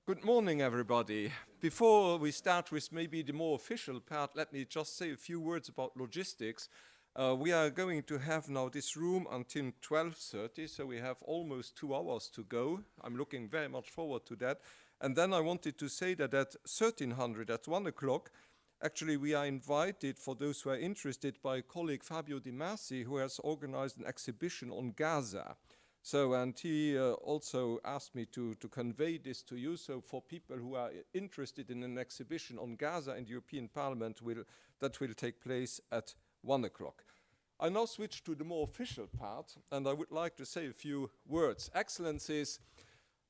Good morning, everybody. Before we start with maybe the more official part, let me just say a few words about logistics. We are going to have now this room until 12:30, so we have almost 2 hours to go. I'm looking very much forward to that. And then I wanted to say that at 1300, at 1 o'clock, actually we are invited, for those who are interested, by colleague Fabio Di Masi, who has organized an exhibition on Gaza. So, and he also asked me to convey this to you. So for people who are interested in an exhibition on Gaza in the European Parliament, that will take place at 1 o'clock. I now switch to the more official part, and I would like to say a few words. Excellencies,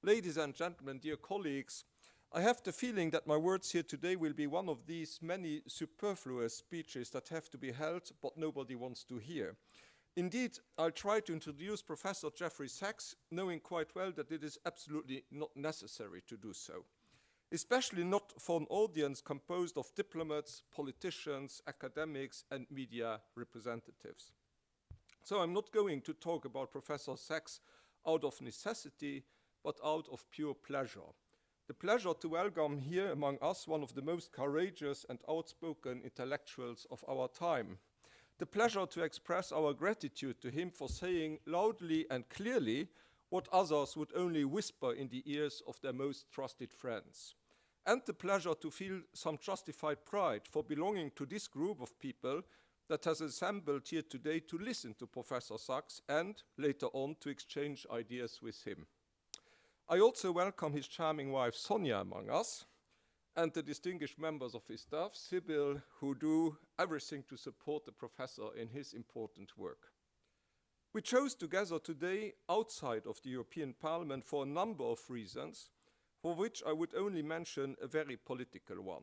ladies and gentlemen, dear colleagues, I have the feeling that my words here today will be one of these many superfluous speeches that have to be held, but nobody wants to hear. Indeed, I'll try to introduce Professor Jeffrey Sachs, knowing quite well that it is absolutely not necessary to do so, especially not for an audience composed of diplomats, politicians, academics, and media representatives. So I'm not going to talk about Professor Sachs out of necessity, but out of pure pleasure. The pleasure to welcome here among us one of the most courageous and outspoken intellectuals of our time. The pleasure to express our gratitude to him for saying loudly and clearly what others would only whisper in the ears of their most trusted friends. And the pleasure to feel some justified pride for belonging to this group of people that has assembled here today to listen to Professor Sachs and, later on, to exchange ideas with him. I also welcome his charming wife Sonia among us, and the distinguished members of his staff, Sybil, who do everything to support the professor in his important work. We chose to gather today outside of the European Parliament for a number of reasons, for which I would only mention a very political one.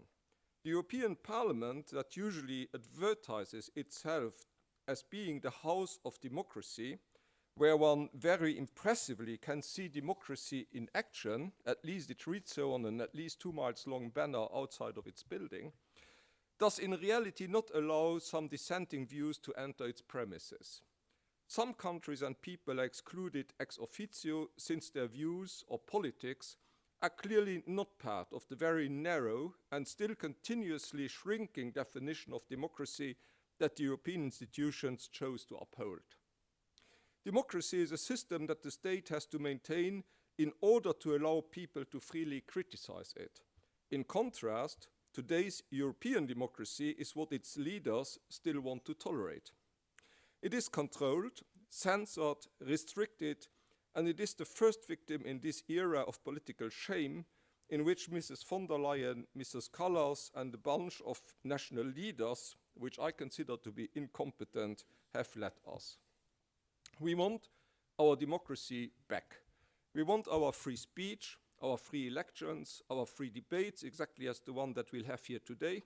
The European Parliament, that usually advertises itself as being the house of democracy, where one very impressively can see democracy in action, at least it reads so on an at least 2 miles long banner outside of its building, does in reality not allow some dissenting views to enter its premises. Some countries and people are excluded ex officio since their views or politics are clearly not part of the very narrow and still continuously shrinking definition of democracy that the European institutions chose to uphold. Democracy is a system that the state has to maintain in order to allow people to freely criticize it. In contrast, today's European democracy is what its leaders still want to tolerate. It is controlled, censored, restricted, and it is the first victim in this era of political shame in which Mrs. von der Leyen, Mrs. Callas, and a bunch of national leaders, which I consider to be incompetent, have led us. We want our democracy back. We want our free speech, our free elections, our free debates, exactly as the one that we'll have here today,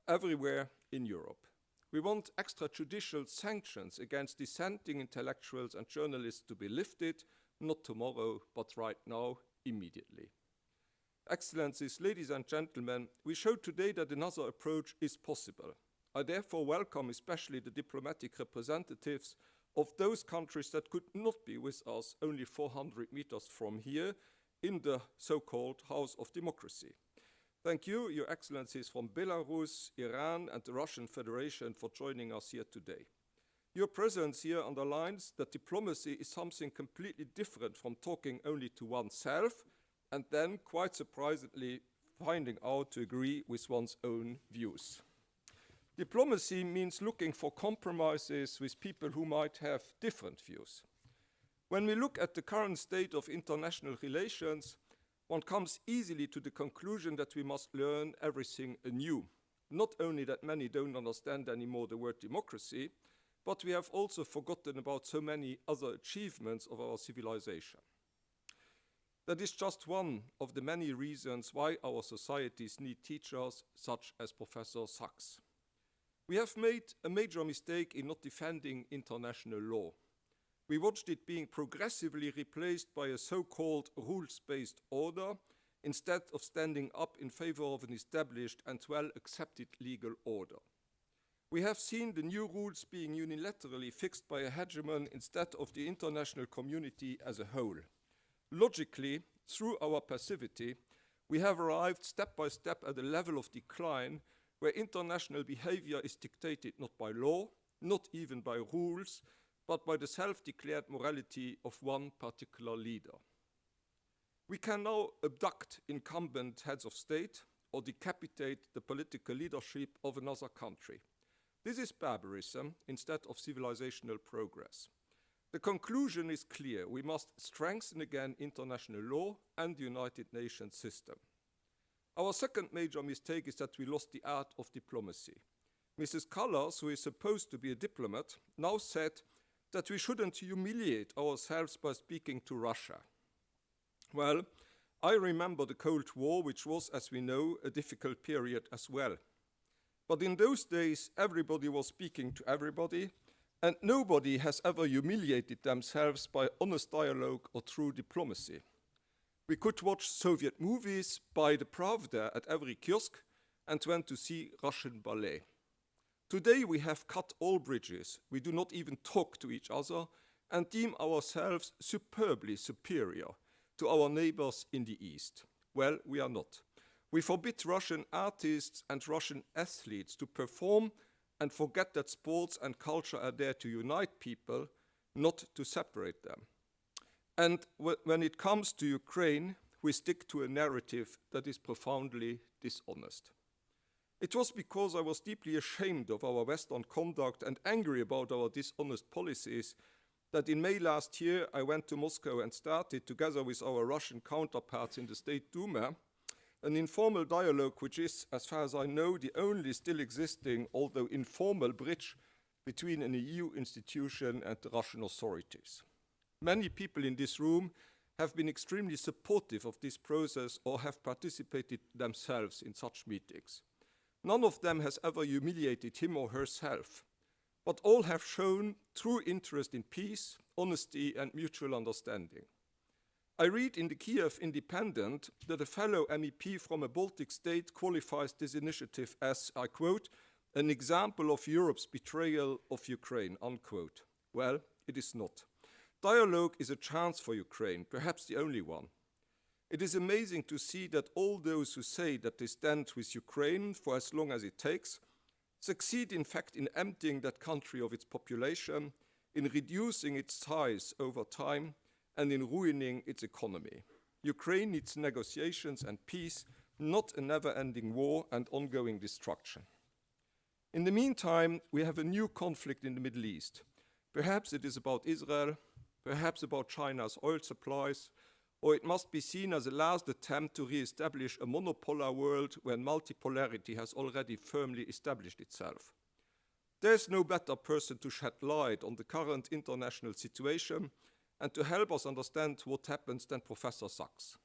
everywhere in Europe. We want extrajudicial sanctions against dissenting intellectuals and journalists to be lifted, not tomorrow, but right now, immediately. Excellencies, ladies and gentlemen, we showed today that another approach is possible. I therefore welcome especially the diplomatic representatives of those countries that could not be with us only 400 meters from here in the so-called House of Democracy. Thank you, Your Excellencies from Belarus, Iran, and the Russian Federation for joining us here today. Your presence here underlines that diplomacy is something completely different from talking only to oneself and then, quite surprisingly, finding out to agree with one's own views. Diplomacy means looking for compromises with people who might have different views. When we look at the current state of international relations, one comes easily to the conclusion that we must learn everything anew. Not only that many don't understand anymore the word democracy, but we have also forgotten about so many other achievements of our civilization. That is just one of the many reasons why our societies need teachers such as Professor Sachs. We have made a major mistake in not defending international law. We watched it being progressively replaced by a so-called rules-based order instead of standing up in favor of an established and well-accepted legal order. We have seen the new rules being unilaterally fixed by a hegemon instead of the international community as a whole. Logically, through our passivity, we have arrived step by step at a level of decline where international behavior is dictated not by law, not even by rules, but by the self-declared morality of one particular leader. We can now abduct incumbent heads of state or decapitate the political leadership of another country. This is barbarism instead of civilizational progress. The conclusion is clear. We must strengthen again international law and the United Nations system. Our second major mistake is that we lost the art of diplomacy. Mrs. Callas, who is supposed to be a diplomat, now said that we shouldn't humiliate ourselves by speaking to Russia. Well, I remember the Cold War, which was, as we know, a difficult period as well. But in those days, everybody was speaking to everybody, and nobody has ever humiliated themselves by honest dialogue or true diplomacy. We could watch Soviet movies, buy the Pravda at every kiosk, and went to see Russian ballet. Today we have cut all bridges. We do not even talk to each other and deem ourselves superbly superior to our neighbors in the East. Well, we are not. We forbid Russian artists and Russian athletes to perform and forget that sports and culture are there to unite people, not to separate them. And when it comes to Ukraine, we stick to a narrative that is profoundly dishonest. It was because I was deeply ashamed of our Western conduct and angry about our dishonest policies that in May last year I went to Moscow and started, together with our Russian counterparts in the State Duma, an informal dialogue which is, as far as I know, the only still existing, although informal, bridge between an EU institution and the Russian authorities. Many people in this room have been extremely supportive of this process or have participated themselves in such meetings. None of them has ever humiliated him or herself, but all have shown true interest in peace, honesty, and mutual understanding. I read in the Kiev Independent that a fellow MEP from a Baltic state qualifies this initiative as, I quote, an example of Europe's betrayal of Ukraine, unquote. Well, it is not. Dialogue is a chance for Ukraine, perhaps the only one. It is amazing to see that all those who say that they stand with Ukraine for as long as it takes succeed in fact in emptying that country of its population, in reducing its size over time, and in ruining its economy. Ukraine needs negotiations and peace, not a never-ending war and ongoing destruction. In the meantime, we have a new conflict in the Middle East. Perhaps it is about Israel, perhaps about China's oil supplies, or it must be seen as a last attempt to re-establish a monopolar world when multipolarity has already firmly established itself. There is no better person to shed light on the current international situation and to help us understand what happens than Professor Sachs.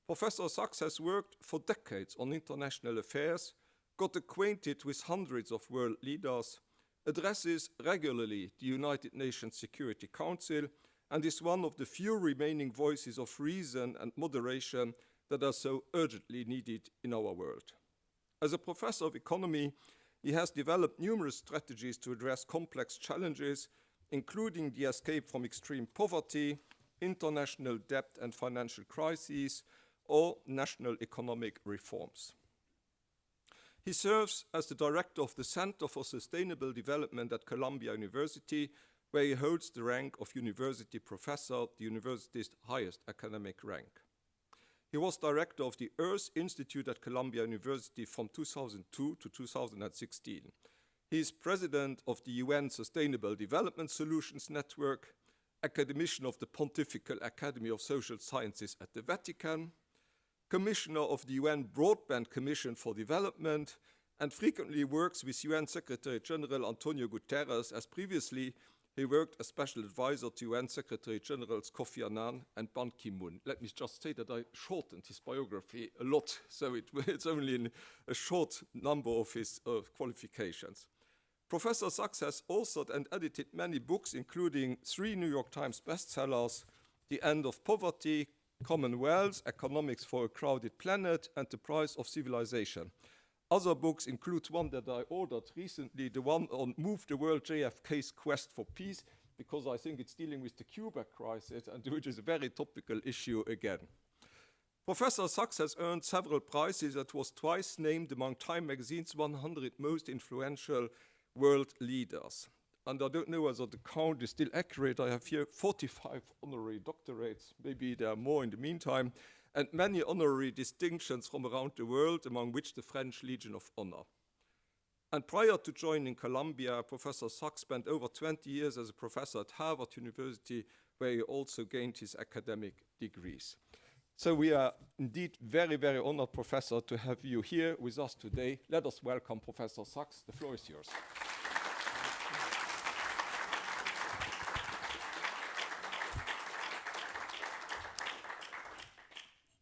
Professor Sachs has worked for decades on international affairs, got acquainted with hundreds of world leaders, addresses regularly the United Nations Security Council, and is one of the few remaining voices of reason and moderation that are so urgently needed in our world. As a professor of economy, he has developed numerous strategies to address complex challenges, including the escape from extreme poverty, international debt and financial crises, or national economic reforms. He serves as the director of the Center for Sustainable Development at Columbia University, where he holds the rank of university professor, the university's highest academic rank. He was director of the Earth Institute at Columbia University from 2002 to 2016. He is president of the UN Sustainable Development Solutions Network, academician of the Pontifical Academy of Social Sciences at the Vatican, commissioner of the UN Broadband Commission for Development, and frequently works with UN Secretary General Antonio Guterres, as previously he worked as special advisor to UN Secretary Generals Kofi Annan and Ban Ki-moon. Let me just say that I shortened his biography a lot, so it's only in a short number of his qualifications. Professor Sachs has authored and edited many books, including 3 New York Times bestsellers, The End of Poverty, Commonwealth, Economics for a Crowded Planet, and The Price of Civilization. Other books include one that I ordered recently, the one on Move the World, JFK's Quest for Peace, because I think it's dealing with the Cuba crisis, and which is a very topical issue again. Professor Sachs has earned several prizes and was twice named among Time magazine's 100 most influential world leaders. And I don't know whether the count is still accurate. I have here 45 honorary doctorates. Maybe there are more in the meantime. And many honorary distinctions from around the world, among which the French Legion of Honor. And prior to joining Columbia, Professor Sachs spent over 20 years as a professor at Harvard University, where he also gained his academic degrees. So we are indeed very, very honored, Professor, to have you here with us today. Let us welcome Professor Sachs. The floor is yours.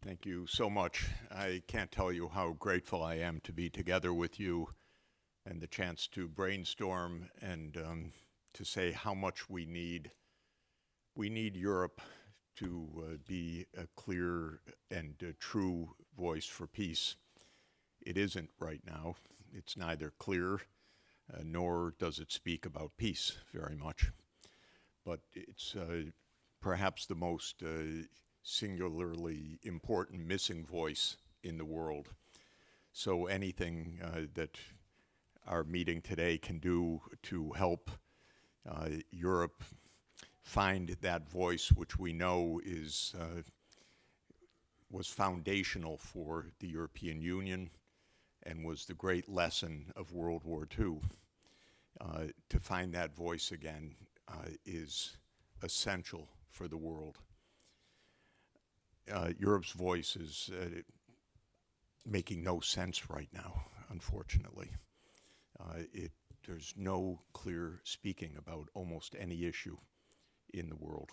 Thank you so much. I can't tell you how grateful I am to be together with you and the chance to brainstorm and to say how much we need. We need Europe to be a clear and true voice for peace. It isn't right now. It's neither clear nor does it speak about peace very much. But it's perhaps the most singularly important missing voice in the world. So anything that our meeting today can do to help Europe find that voice, which we know was foundational for the European Union and was the great lesson of World War II. To find that voice again is essential for the world. Europe's voice is making no sense right now, unfortunately. There's no clear speaking about almost any issue in the world.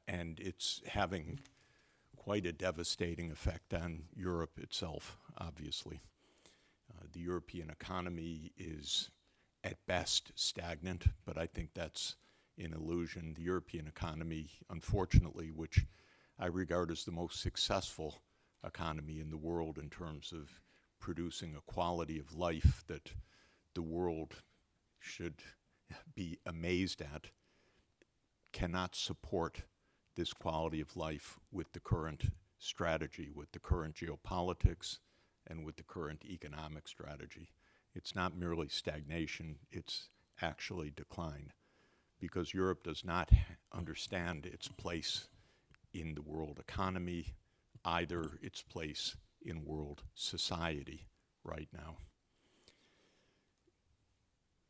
And it's having quite a devastating effect on Europe itself, obviously. The European economy is at best stagnant, but I think that's an illusion. The European economy, unfortunately, which I regard as the most successful economy in the world in terms of producing a quality of life that the world should be amazed at, cannot support this quality of life with the current strategy, with the current geopolitics, and with the current economic strategy. It's not merely stagnation, it's actually decline, because Europe does not understand its place in the world economy, either its place in world society right now.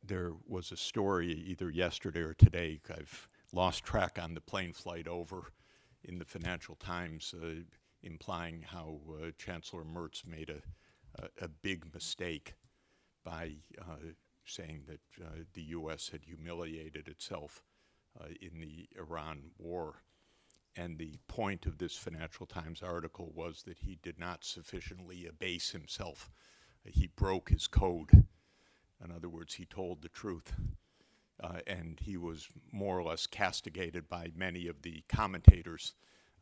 There was a story either yesterday or today, I've lost track on the plane flight over, in the Financial Times, implying how Chancellor Merz made a big mistake by saying that the U.S. had humiliated itself in the Iran war. And the point of this Financial Times article was that he did not sufficiently abase himself. He broke his code. In other words, he told the truth. And he was more or less castigated by many of the commentators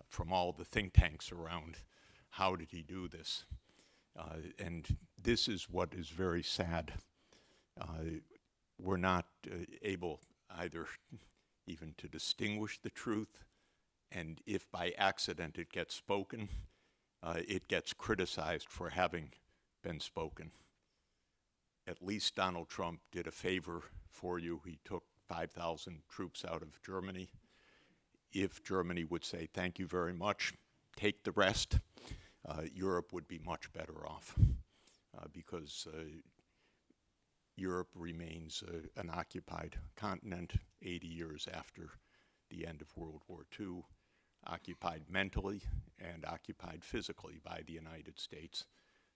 from all the think tanks around. How did he do this? And this is what is very sad. We're not able either even to distinguish the truth, and if by accident it gets spoken, it gets criticized for having been spoken. At least Donald Trump did a favor for you. He took 5,000 troops out of Germany. If Germany would say, thank you very much, take the rest, Europe would be much better off because Europe remains an occupied continent 80 years after the end of World War II, occupied mentally and occupied physically by the United States.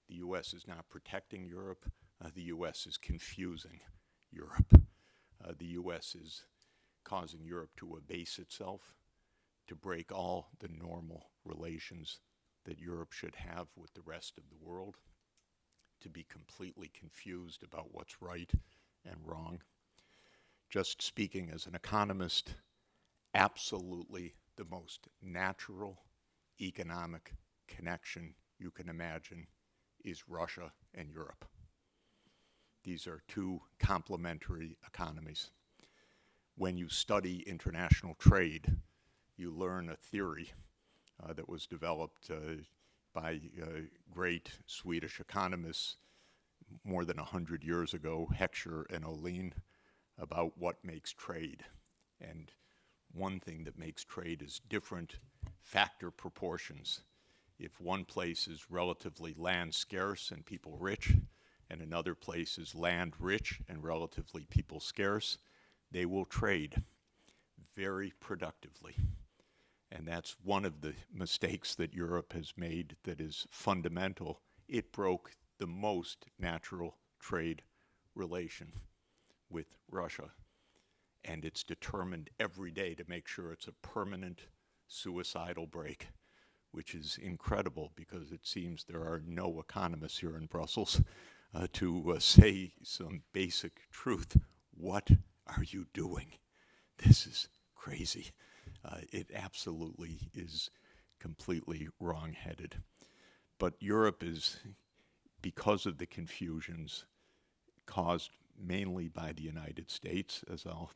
The U.S. is not protecting Europe. The U.S. is confusing Europe. The U.S. is causing Europe to abase itself, to break all the normal relations that Europe should have with the rest of the world, to be completely confused about what's right and wrong. Just speaking as an economist, absolutely the most natural economic connection you can imagine is Russia and Europe. These are two complementary economies. When you study international trade, you learn a theory that was developed by great Swedish economists more than 100 years ago, Heckscher and Ohlin, about what makes trade. And one thing that makes trade is different factor proportions. If one place is relatively land scarce and people rich, and another place is land rich and relatively people scarce, they will trade very productively. And that's one of the mistakes that Europe has made that is fundamental. It broke the most natural trade relation with Russia. And it's determined every day to make sure it's a permanent suicidal break, which is incredible because it seems there are no economists here in Brussels to say some basic truth. What are you doing? This is crazy. It absolutely is completely wrong-headed. But Europe is, because of the confusions caused mainly by the United States, as I'll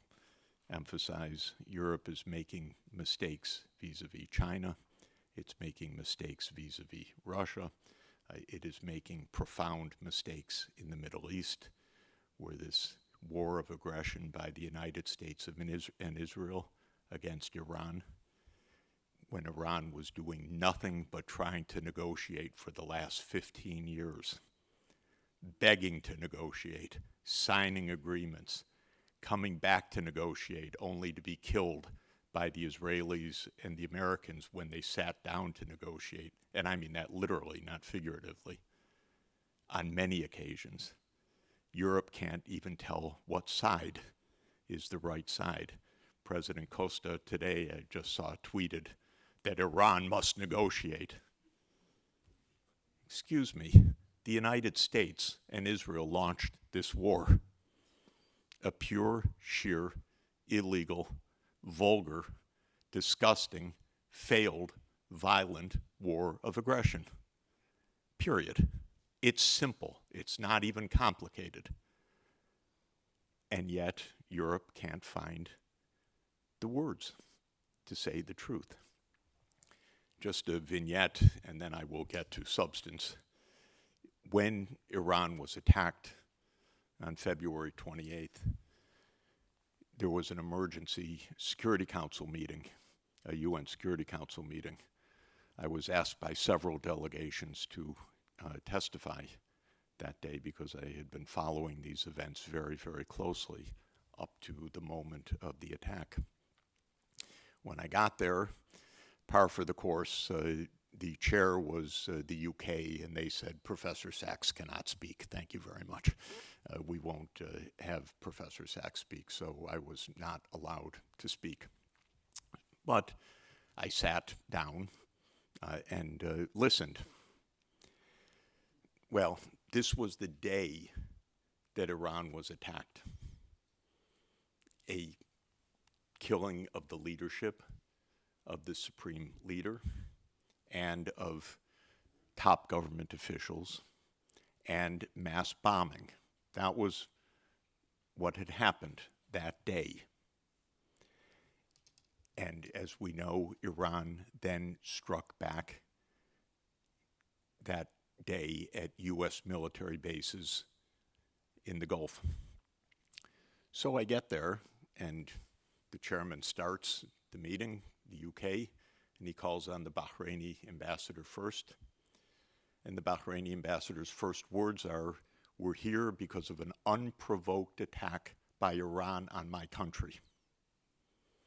emphasize, Europe is making mistakes vis-a-vis China. It's making mistakes vis-a-vis Russia. It is making profound mistakes in the Middle East, where this war of aggression by the United States and Israel against Iran, when Iran was doing nothing but trying to negotiate for the last 15 years, begging to negotiate, signing agreements, coming back to negotiate only to be killed by the Israelis and the Americans when they sat down to negotiate. And I mean that literally, not figuratively, on many occasions. Europe can't even tell what side is the right side. President Costa today, I just saw tweeted that Iran must negotiate. Excuse me, the United States and Israel launched this war. A pure, sheer, illegal, vulgar, disgusting, failed, violent war of aggression. Period. It's simple. It's not even complicated. And yet, Europe can't find the words to say the truth. Just a vignette, and then I will get to substance. When Iran was attacked on February 28th, there was an emergency Security Council meeting, a UN Security Council meeting. I was asked by several delegations to testify that day because I had been following these events very, very closely up to the moment of the attack. When I got there, par for the course, the chair was the UK, and they said, Professor Sachs cannot speak. Thank you very much. We won't have Professor Sachs speak, so I was not allowed to speak. But I sat down and listened. Well, this was the day that Iran was attacked. A killing of the leadership of the supreme leader and of top government officials and mass bombing. That was what had happened that day. And as we know, Iran then struck back that day at US military bases in the Gulf. So I get there, and the chairman starts the meeting, the UK, and he calls on the Bahraini ambassador first. And the Bahraini ambassador's first words are, "We're here because of an unprovoked attack by Iran on my country."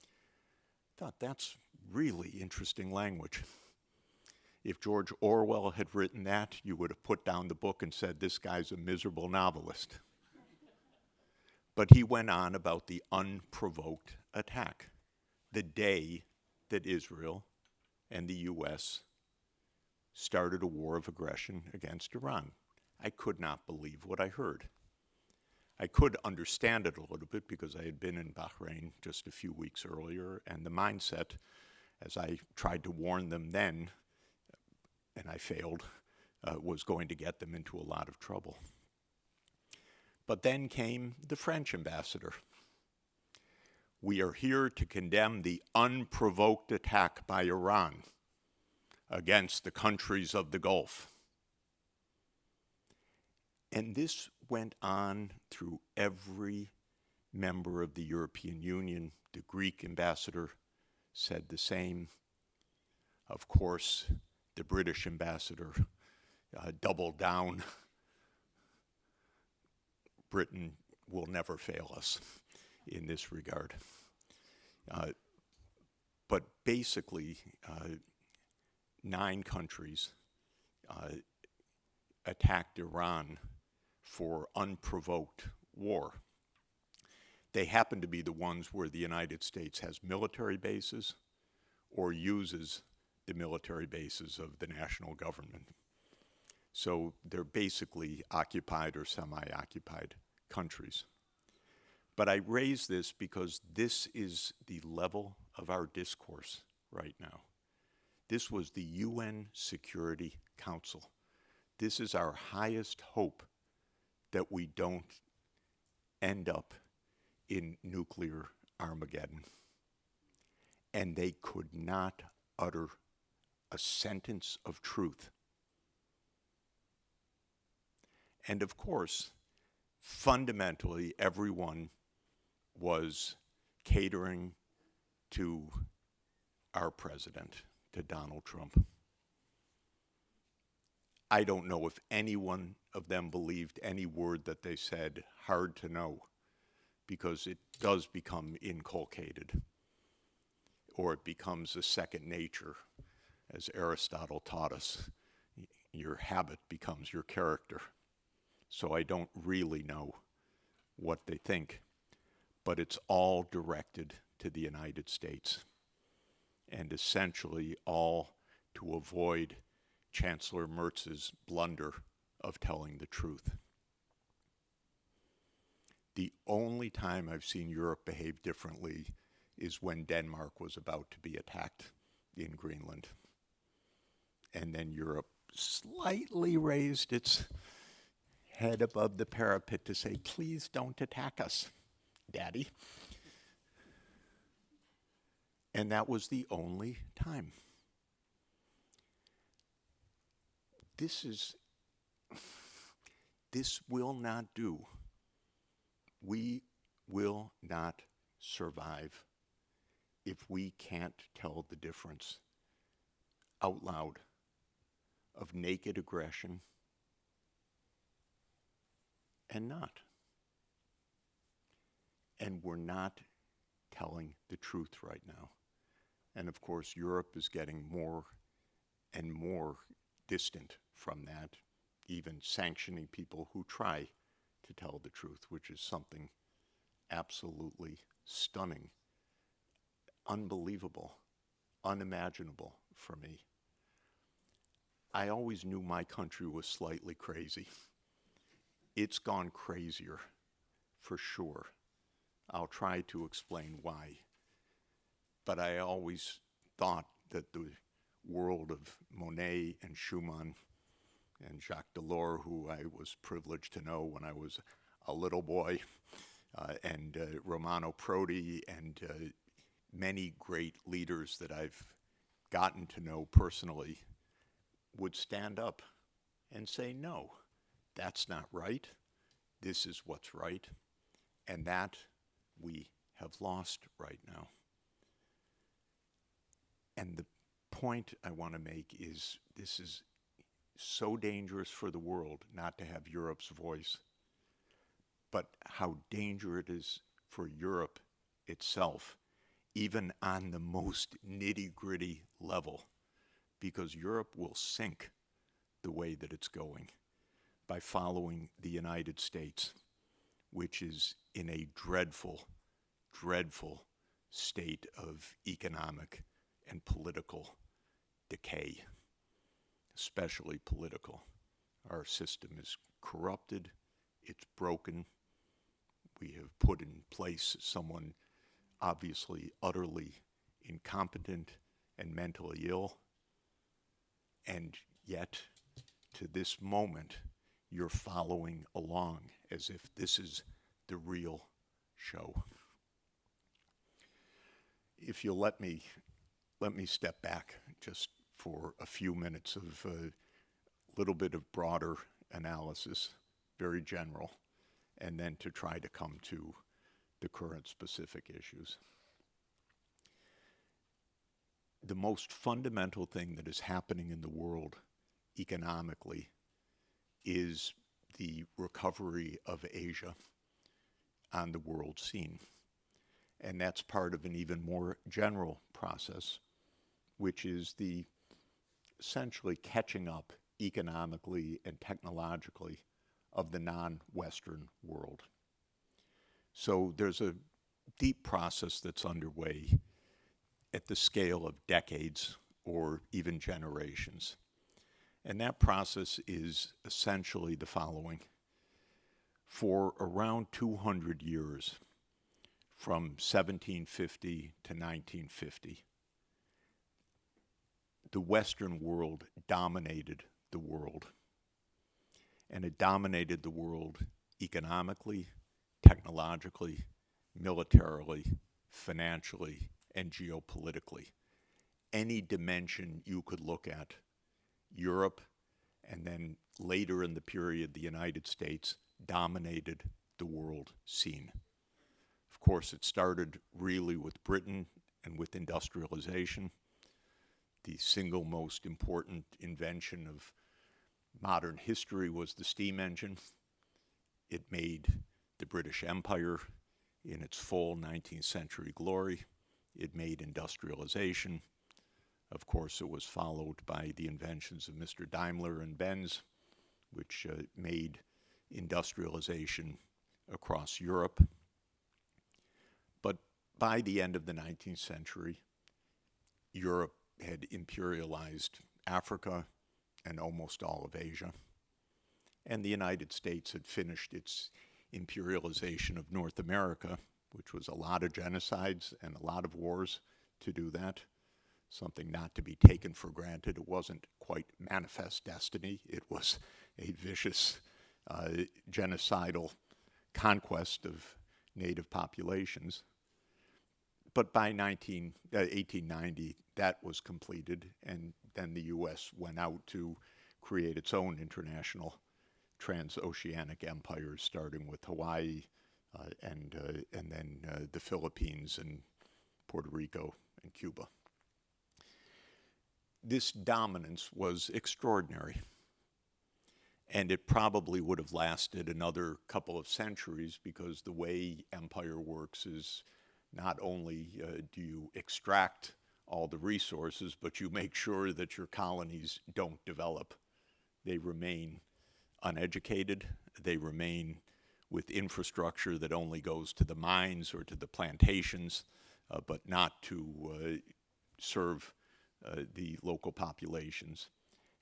I thought that's really interesting language. If George Orwell had written that, you would have put down the book and said, this guy's a miserable novelist. But he went on about the unprovoked attack, the day that Israel and the US started a war of aggression against Iran. I could not believe what I heard. I could understand it a little bit because I had been in Bahrain just a few weeks earlier, and the mindset, as I tried to warn them then, and I failed, was going to get them into a lot of trouble. But then came the French ambassador. "We are here to condemn the unprovoked attack by Iran." against the countries of the Gulf. And this went on through every member of the European Union. The Greek ambassador said the same. Of course, the British ambassador doubled down. Britain will never fail us in this regard. But basically, 9 countries attacked Iran for unprovoked war. They happen to be the ones where the United States has military bases or uses the military bases of the national government. So they're basically occupied or semi-occupied countries. But I raise this because this is the level of our discourse right now. This was the UN Security Council. This is our highest hope that we don't end up in nuclear Armageddon. And they could not utter a sentence of truth. And of course, fundamentally, everyone was catering to our president, to Donald Trump. I don't know if any one of them believed any word that they said, hard to know, because it does become inculcated, or it becomes a second nature, as Aristotle taught us. Your habit becomes your character. So I don't really know what they think, but it's all directed to the United States, and essentially all to avoid Chancellor Merz's blunder of telling the truth. The only time I've seen Europe behave differently is when Denmark was about to be attacked in Greenland. And then Europe slightly raised its head above the parapet to say, please don't attack us, Daddy. And that was the only time. This will not do. We will not survive if we can't tell the difference out loud of naked aggression and not. And we're not telling the truth right now. And of course, Europe is getting more and more distant from that, even sanctioning people who try to tell the truth, which is something absolutely stunning, unbelievable, unimaginable for me. I always knew my country was slightly crazy. It's gone crazier, for sure. I'll try to explain why. But I always thought that the world of Monet and Schumann and Jacques Delors, who I was privileged to know when I was a little boy, and Romano Prodi, and many great leaders that I've gotten to know personally, would stand up and say, no, that's not right. This is what's right. And that we have lost right now. And the point I want to make is this is so dangerous for the world not to have Europe's voice, but how dangerous it is for Europe itself, even on the most nitty-gritty level, because Europe will sink the way that it's going by following the United States, which is in a dreadful, dreadful state of economic and political decay, especially political. Our system is corrupted, it's broken. We have put in place someone obviously utterly incompetent and mentally ill, and yet to this moment you're following along as if this is the real show. If you'll let me step back just for a few minutes of a little bit of broader analysis, very general, and then to try to come to the current specific issues. The most fundamental thing that is happening in the world economically is the recovery of Asia on the world scene. And that's part of an even more general process, which is the essentially catching up economically and technologically of the non-Western world. So there's a deep process that's underway at the scale of decades or even generations. And that process is essentially the following. For around 200 years, from 1750 to 1950, the Western world dominated the world. And it dominated the world economically, technologically, militarily, financially, and geopolitically. Any dimension you could look at, Europe, and then later in the period, the United States dominated the world scene. Of course, it started really with Britain and with industrialization. The single most important invention of modern history was the steam engine. It made the British Empire in its full 19th century glory. It made industrialization. Of course, it was followed by the inventions of Mr. Daimler and Benz, which made industrialization across Europe. But by the end of the 19th century, Europe had imperialized Africa and almost all of Asia. And the United States had finished its imperialization of North America, which was a lot of genocides and a lot of wars to do that. Something not to be taken for granted. It wasn't quite manifest destiny. It was a vicious genocidal conquest of native populations. But by 1890, that was completed, and then the U.S. went out to create its own international transoceanic empires, starting with Hawaii and then the Philippines and Puerto Rico and Cuba. This dominance was extraordinary, and it probably would have lasted another couple of centuries, because the way empire works is not only do you extract all the resources, but you make sure that your colonies don't develop. They remain uneducated. They remain with infrastructure that only goes to the mines or to the plantations, but not to serve the local populations.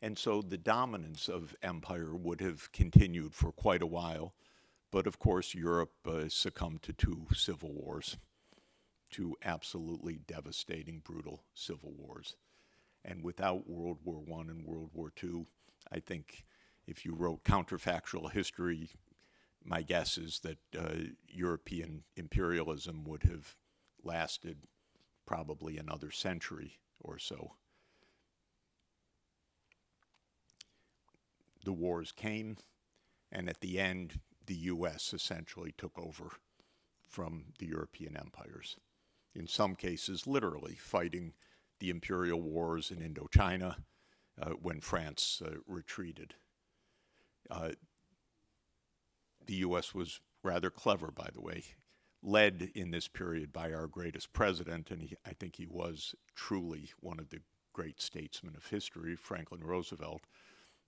And so the dominance of empire would have continued for quite a while. But of course, Europe succumbed to two civil wars, two absolutely devastating, brutal civil wars. And without World War I and World War II, I think if you wrote counterfactual history, my guess is that European imperialism would have lasted probably another century or so. The wars came, and at the end, the U.S. essentially took over from the European empires. In some cases, literally fighting the imperial wars in Indochina when France retreated. The U.S. was rather clever, by the way, led in this period by our greatest president, and I think he was truly one of the great statesmen of history, Franklin Roosevelt.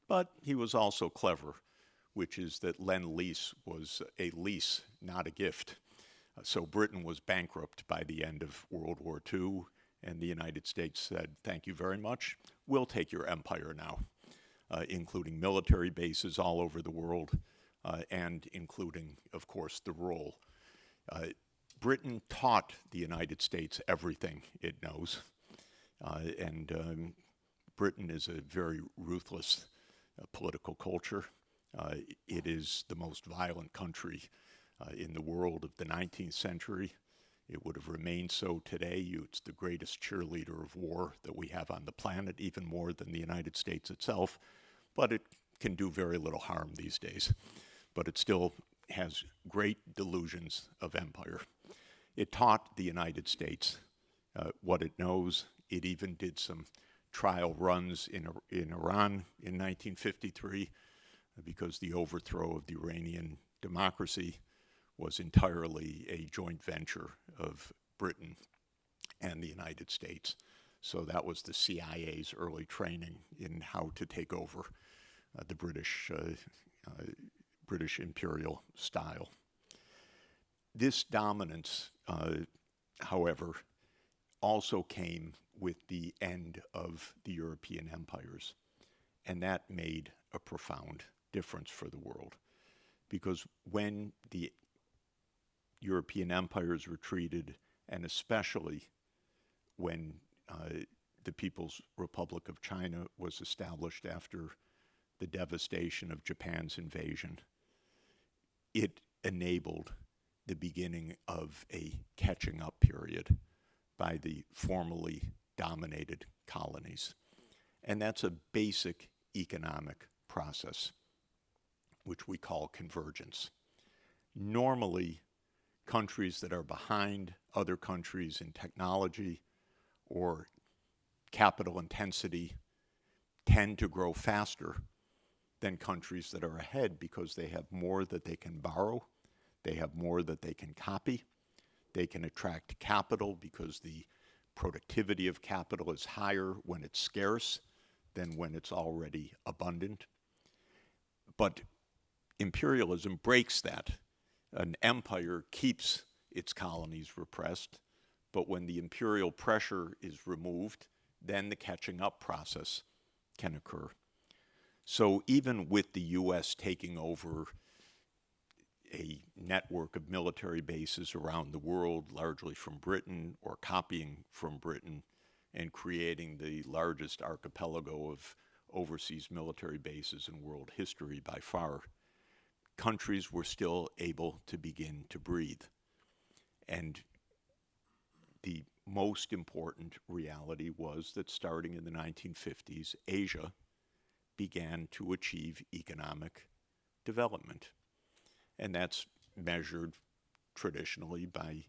But he was also clever, which is that Lend-Lease was a lease, not a gift. So Britain was bankrupt by the end of World War II, and the United States said, thank you very much, we'll take your empire now, including military bases all over the world, and including, of course, the role. Britain taught the United States everything it knows, and Britain is a very ruthless political culture. It is the most violent country in the world of the 19th century. It would have remained so today. It's the greatest cheerleader of war that we have on the planet, even more than the United States itself. But it can do very little harm these days. But it still has great delusions of empire. It taught the United States what it knows. It even did some trial runs in Iran in 1953 because the overthrow of the Iranian democracy was entirely a joint venture of Britain and the United States. So that was the CIA's early training in how to take over the British imperial style. This dominance, however, also came with the end of the European empires, and that made a profound difference for the world. Because when the European empires retreated, and especially when the People's Republic of China was established after the devastation of Japan's invasion, it enabled the beginning of a catching up period by the formerly dominated colonies. And that's a basic economic process, which we call convergence. Normally, countries that are behind other countries in technology or capital intensity tend to grow faster than countries that are ahead because they have more that they can borrow, they have more that they can copy, they can attract capital because the productivity of capital is higher when it's scarce than when it's already abundant. But imperialism breaks that. An empire keeps its colonies repressed, but when the imperial pressure is removed, then the catching up process can occur. So even with the US taking over a network of military bases around the world, largely from Britain or copying from Britain, and creating the largest archipelago of overseas military bases in world history by far, countries were still able to begin to breathe. And the most important reality was that starting in the 1950s, Asia began to achieve economic development. And that's measured traditionally by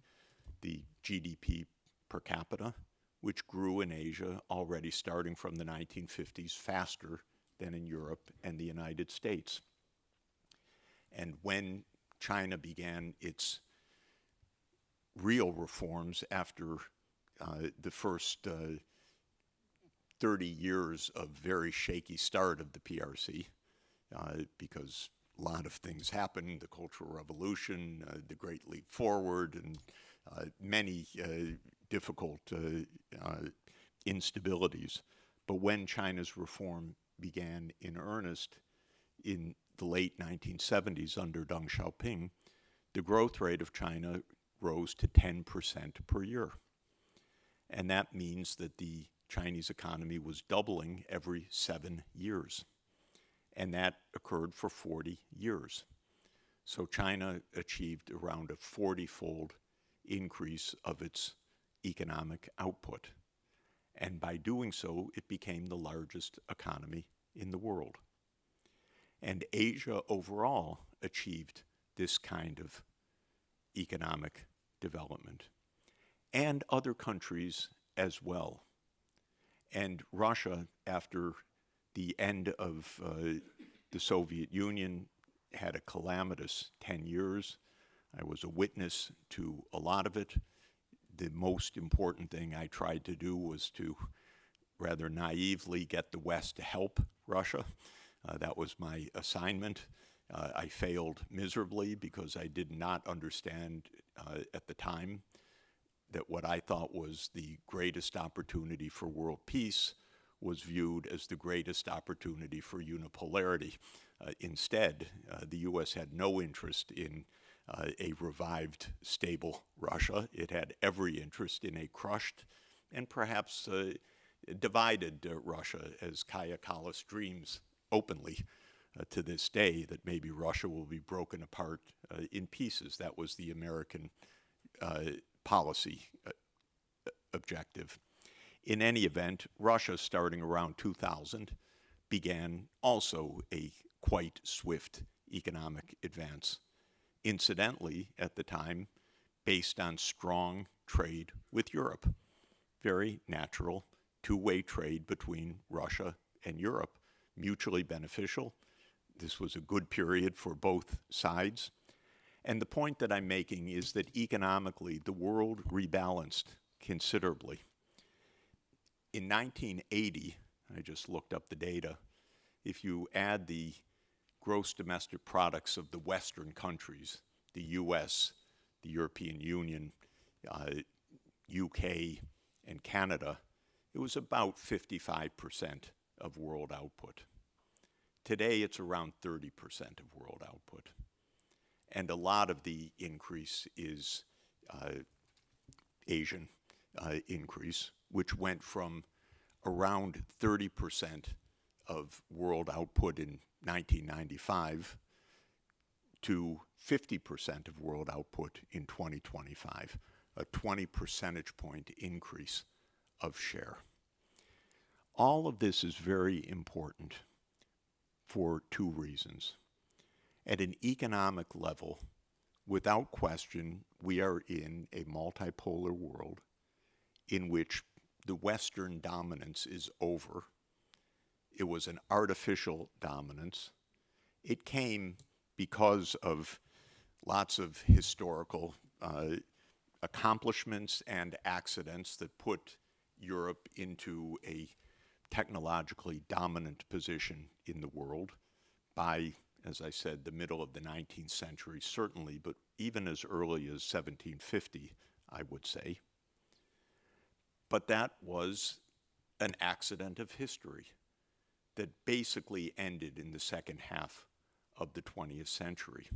the GDP per capita, which grew in Asia already starting from the 1950s faster than in Europe and the United States. And when China began its real reforms after the first 30 years of very shaky start of the PRC, because a lot of things happened, the Cultural Revolution, the Great Leap Forward, and many difficult instabilities. But when China's reform began in earnest in the late 1970s under Deng Xiaoping, the growth rate of China rose to 10% per year. And that means that the Chinese economy was doubling every 7 years. And that occurred for 40 years. So China achieved around a 40-fold increase of its economic output. And by doing so, it became the largest economy in the world. And Asia overall achieved this kind of economic development, and other countries as well. And Russia, after the end of the Soviet Union, had a calamitous 10 years. I was a witness to a lot of it. The most important thing I tried to do was to rather naively get the West to help Russia. That was my assignment. I failed miserably because I did not understand at the time that what I thought was the greatest opportunity for world peace was viewed as the greatest opportunity for unipolarity. Instead, the U.S. had no interest in a revived, stable Russia. It had every interest in a crushed and perhaps divided Russia, as Kaja Kallas dreams openly to this day that maybe Russia will be broken apart in pieces. That was the American policy objective. In any event, Russia, starting around 2000, began also a quite swift economic advance. Incidentally, at the time, based on strong trade with Europe. Very natural two-way trade between Russia and Europe, mutually beneficial. This was a good period for both sides. And the point that I'm making is that economically, the world rebalanced considerably. In 1980, I just looked up the data, if you add the gross domestic products of the Western countries, the US, the European Union, UK, and Canada, it was about 55% of world output. Today, it's around 30% of world output. And a lot of the increase is Asian increase, which went from around 30% of world output in 1995 to 50% of world output in 2025, a 20 percentage point increase of share. All of this is very important for two reasons. At an economic level, without question, we are in a multipolar world in which the Western dominance is over. It was an artificial dominance. It came because of lots of historical accomplishments and accidents that put Europe into a technologically dominant position in the world by, as I said, the middle of the 19th century, certainly, but even as early as 1750, I would say. But that was an accident of history that basically ended in the second half of the 20th century,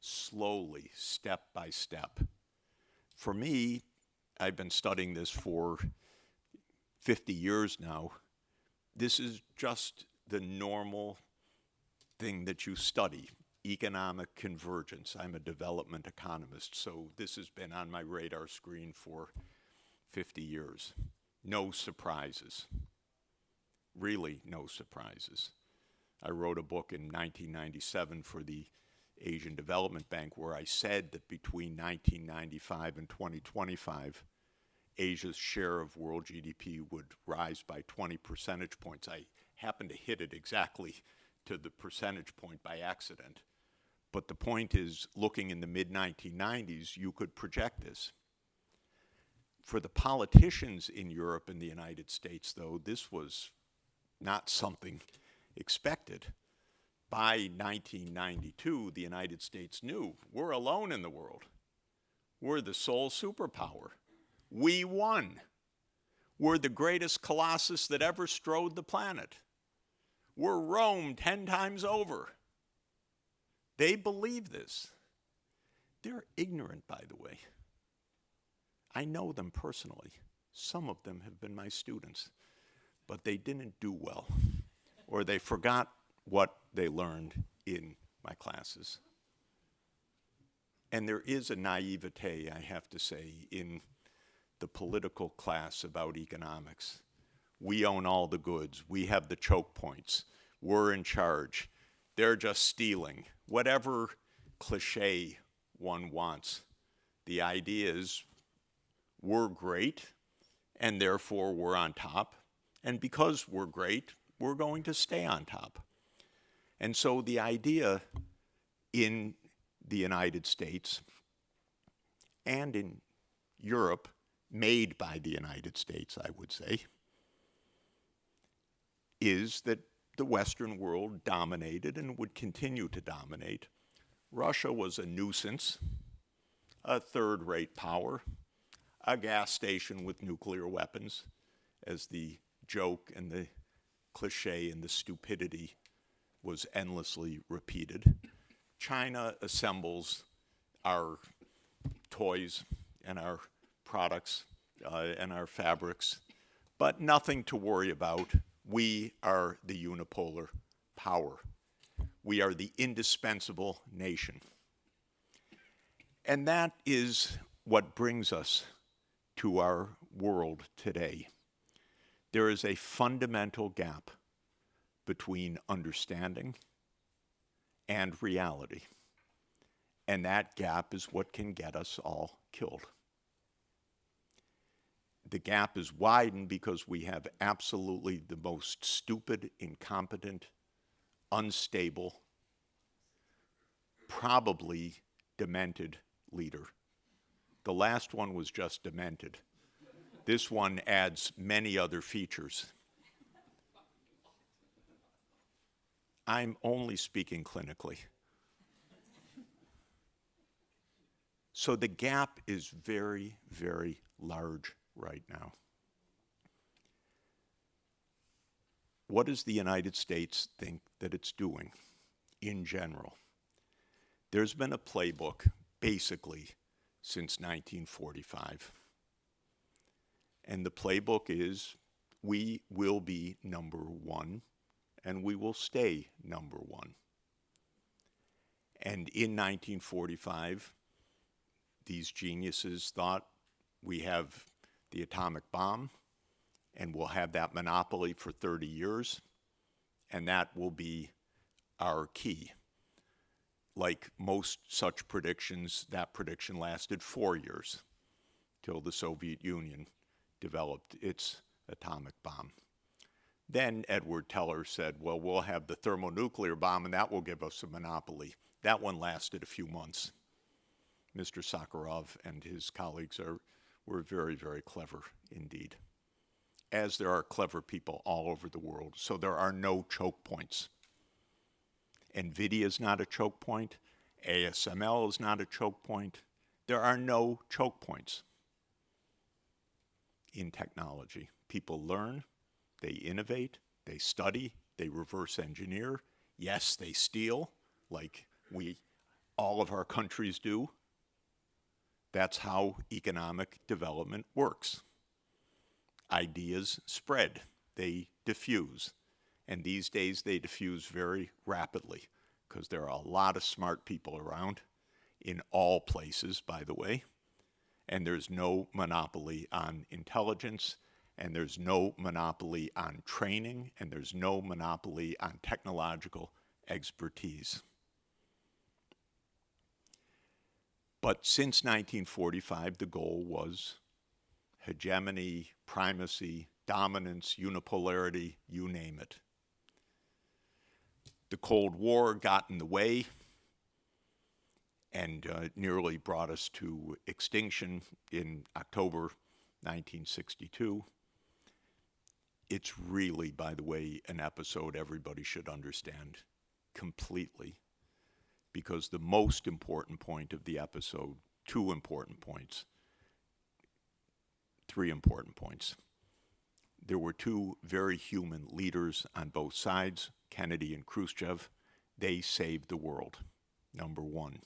slowly, step by step. For me, I've been studying this for 50 years now. This is just the normal thing that you study, economic convergence. I'm a development economist, so this has been on my radar screen for 50 years. No surprises. Really no surprises. I wrote a book in 1997 for the Asian Development Bank where I said that between 1995 and 2025, Asia's share of world GDP would rise by 20 percentage points. I happened to hit it exactly to the percentage point by accident. But the point is, looking in the mid-1990s, you could project this. For the politicians in Europe and the United States, though, this was not something expected. By 1992, the United States knew we're alone in the world. We're the sole superpower. We won. We're the greatest colossus that ever strode the planet. We're Rome 10 times over. They believe this. They're ignorant, by the way. I know them personally. Some of them have been my students, but they didn't do well, or they forgot what they learned in my classes. And there is a naivete, I have to say, in the political class about economics. We own all the goods. We have the choke points. We're in charge. They're just stealing. Whatever cliche one wants. The idea is we're great, and therefore we're on top. And because we're great, we're going to stay on top. And so the idea in the United States and in Europe, made by the United States, I would say, is that the Western world dominated and would continue to dominate. Russia was a nuisance, a third-rate power, a gas station with nuclear weapons, as the joke and the cliche and the stupidity was endlessly repeated. China assembles our toys and our products and our fabrics, but nothing to worry about. We are the unipolar power. We are the indispensable nation. And that is what brings us to our world today. There is a fundamental gap between understanding and reality. And that gap is what can get us all killed. The gap is widened because we have absolutely the most stupid, incompetent, unstable, probably demented leader. The last one was just demented. This one adds many other features. I'm only speaking clinically. So the gap is very, very large right now. What does the United States think that it's doing in general? There's been a playbook basically since 1945. And the playbook is we will be number one and we will stay number one. And in 1945, these geniuses thought we have the atomic bomb and we'll have that monopoly for 30 years and that will be our key. Like most such predictions, that prediction lasted 4 years till the Soviet Union developed its atomic bomb. Then Edward Teller said, well, we'll have the thermonuclear bomb and that will give us a monopoly. That one lasted a few months. Mr. Sakharov and his colleagues were very, very clever indeed, as there are clever people all over the world. So there are no choke points. NVIDIA is not a choke point. ASML is not a choke point. There are no choke points in technology. People learn, they innovate, they study, they reverse engineer. Yes, they steal, like all of our countries do. That's how economic development works. Ideas spread, they diffuse. And these days they diffuse very rapidly because there are a lot of smart people around in all places, by the way. And there's no monopoly on intelligence, and there's no monopoly on training, and there's no monopoly on technological expertise. But since 1945, the goal was hegemony, primacy, dominance, unipolarity, you name it. The Cold War got in the way and nearly brought us to extinction in October 1962. It's really, by the way, an episode everybody should understand completely, because the most important point of the episode, three important points. There were two very human leaders on both sides, Kennedy and Khrushchev. They saved the world, number one.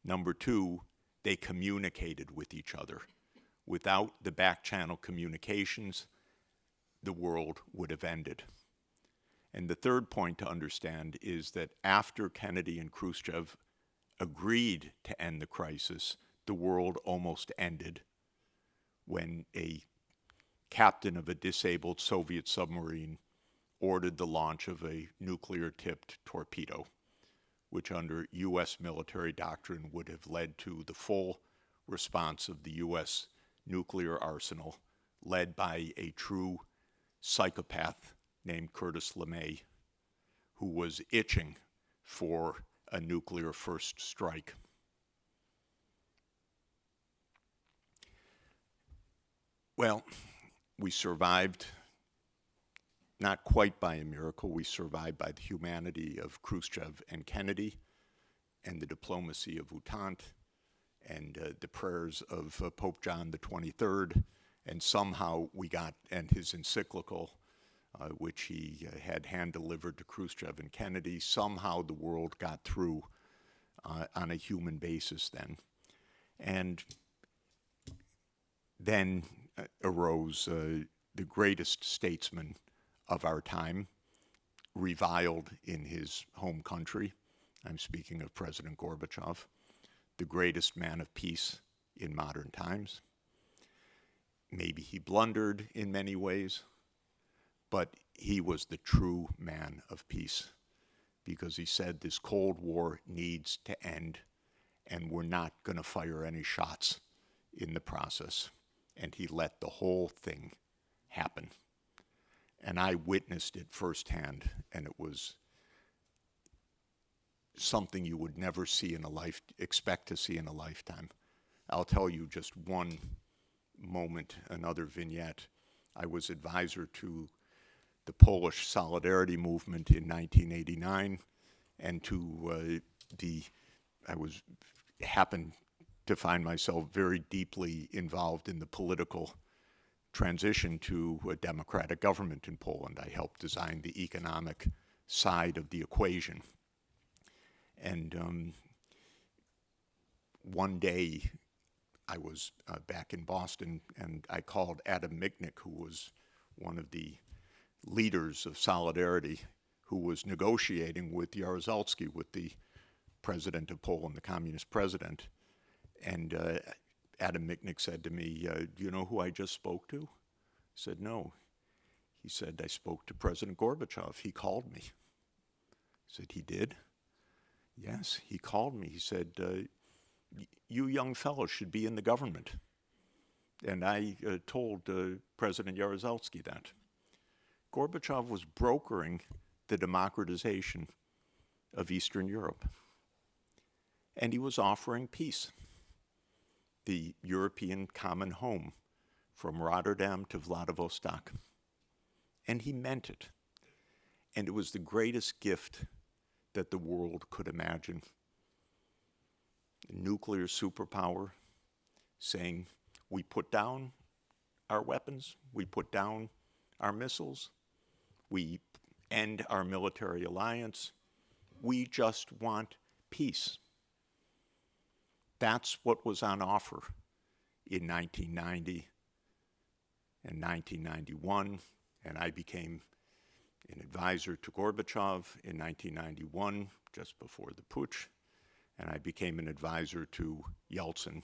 Number two, they communicated with each other. Without the back channel communications, the world would have ended. And the third point to understand is that after Kennedy and Khrushchev agreed to end the crisis, the world almost ended when a captain of a disabled Soviet submarine ordered the launch of a nuclear-tipped torpedo, which under U.S. military doctrine would have led to the full response of the U.S. nuclear arsenal, led by a true psychopath named Curtis LeMay, who was itching for a nuclear first strike. Well, we survived, not quite by a miracle. We survived by the humanity of Khrushchev and Kennedy and the diplomacy of Entente and the prayers of Pope John the 23rd. And somehow we got, and his encyclical, which he had hand-delivered to Khrushchev and Kennedy, somehow the world got through on a human basis then. And then arose the greatest statesman of our time, reviled in his home country. I'm speaking of President Gorbachev, the greatest man of peace in modern times. Maybe he blundered in many ways, but he was the true man of peace, because he said this Cold War needs to end, and we're not going to fire any shots in the process. And he let the whole thing happen. And I witnessed it firsthand, and it was something you would never see in expect to see in a lifetime. I'll tell you just one moment, another vignette. I was advisor to the Polish Solidarity movement in 1989, and happened to find myself very deeply involved in the political transition to a democratic government in Poland. I helped design the economic side of the equation. And one day I was back in Boston, and I called Adam Michnik, who was one of the leaders of Solidarity, who was negotiating with Jaruzelski, with the president of Poland, the communist president. And Adam Michnik said to me, do you know who I just spoke to? I said, no. He said, I spoke to President Gorbachev. He called me. I said, he did? Yes, he called me. He said, you young fellows should be in the government. And I told President Jaruzelski that. Gorbachev was brokering the democratization of Eastern Europe. And he was offering peace, the European common home, from Rotterdam to Vladivostok. And he meant it. And it was the greatest gift that the world could imagine. A nuclear superpower saying, we put down our weapons, we put down our missiles, we end our military alliance, we just want peace. That's what was on offer in 1990 and 1991, and I became an advisor to Gorbachev in 1991, just before the putsch, and I became an advisor to Yeltsin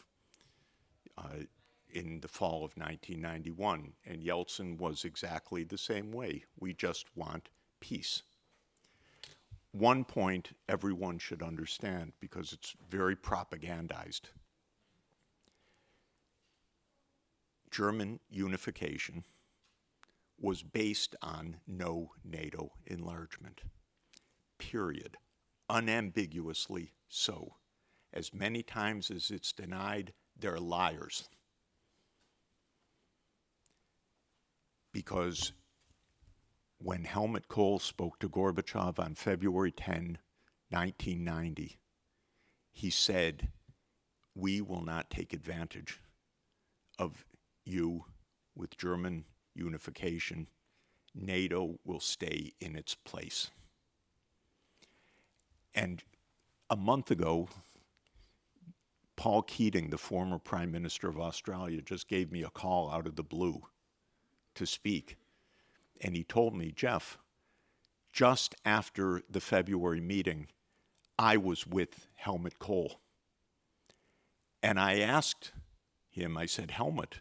in the fall of 1991, and Yeltsin was exactly the same way. We just want peace. One point everyone should understand, because it's very propagandized. German unification was based on no NATO enlargement, period. Unambiguously so. As many times as it's denied, they're liars. Because when Helmut Kohl spoke to Gorbachev on February 10, 1990, he said, we will not take advantage of you with German unification. NATO will stay in its place. And a month ago, Paul Keating, the former Prime Minister of Australia, just gave me a call out of the blue to speak. And he told me, Jeff, just after the February meeting, I was with Helmut Kohl. And I asked him, I said, Helmut,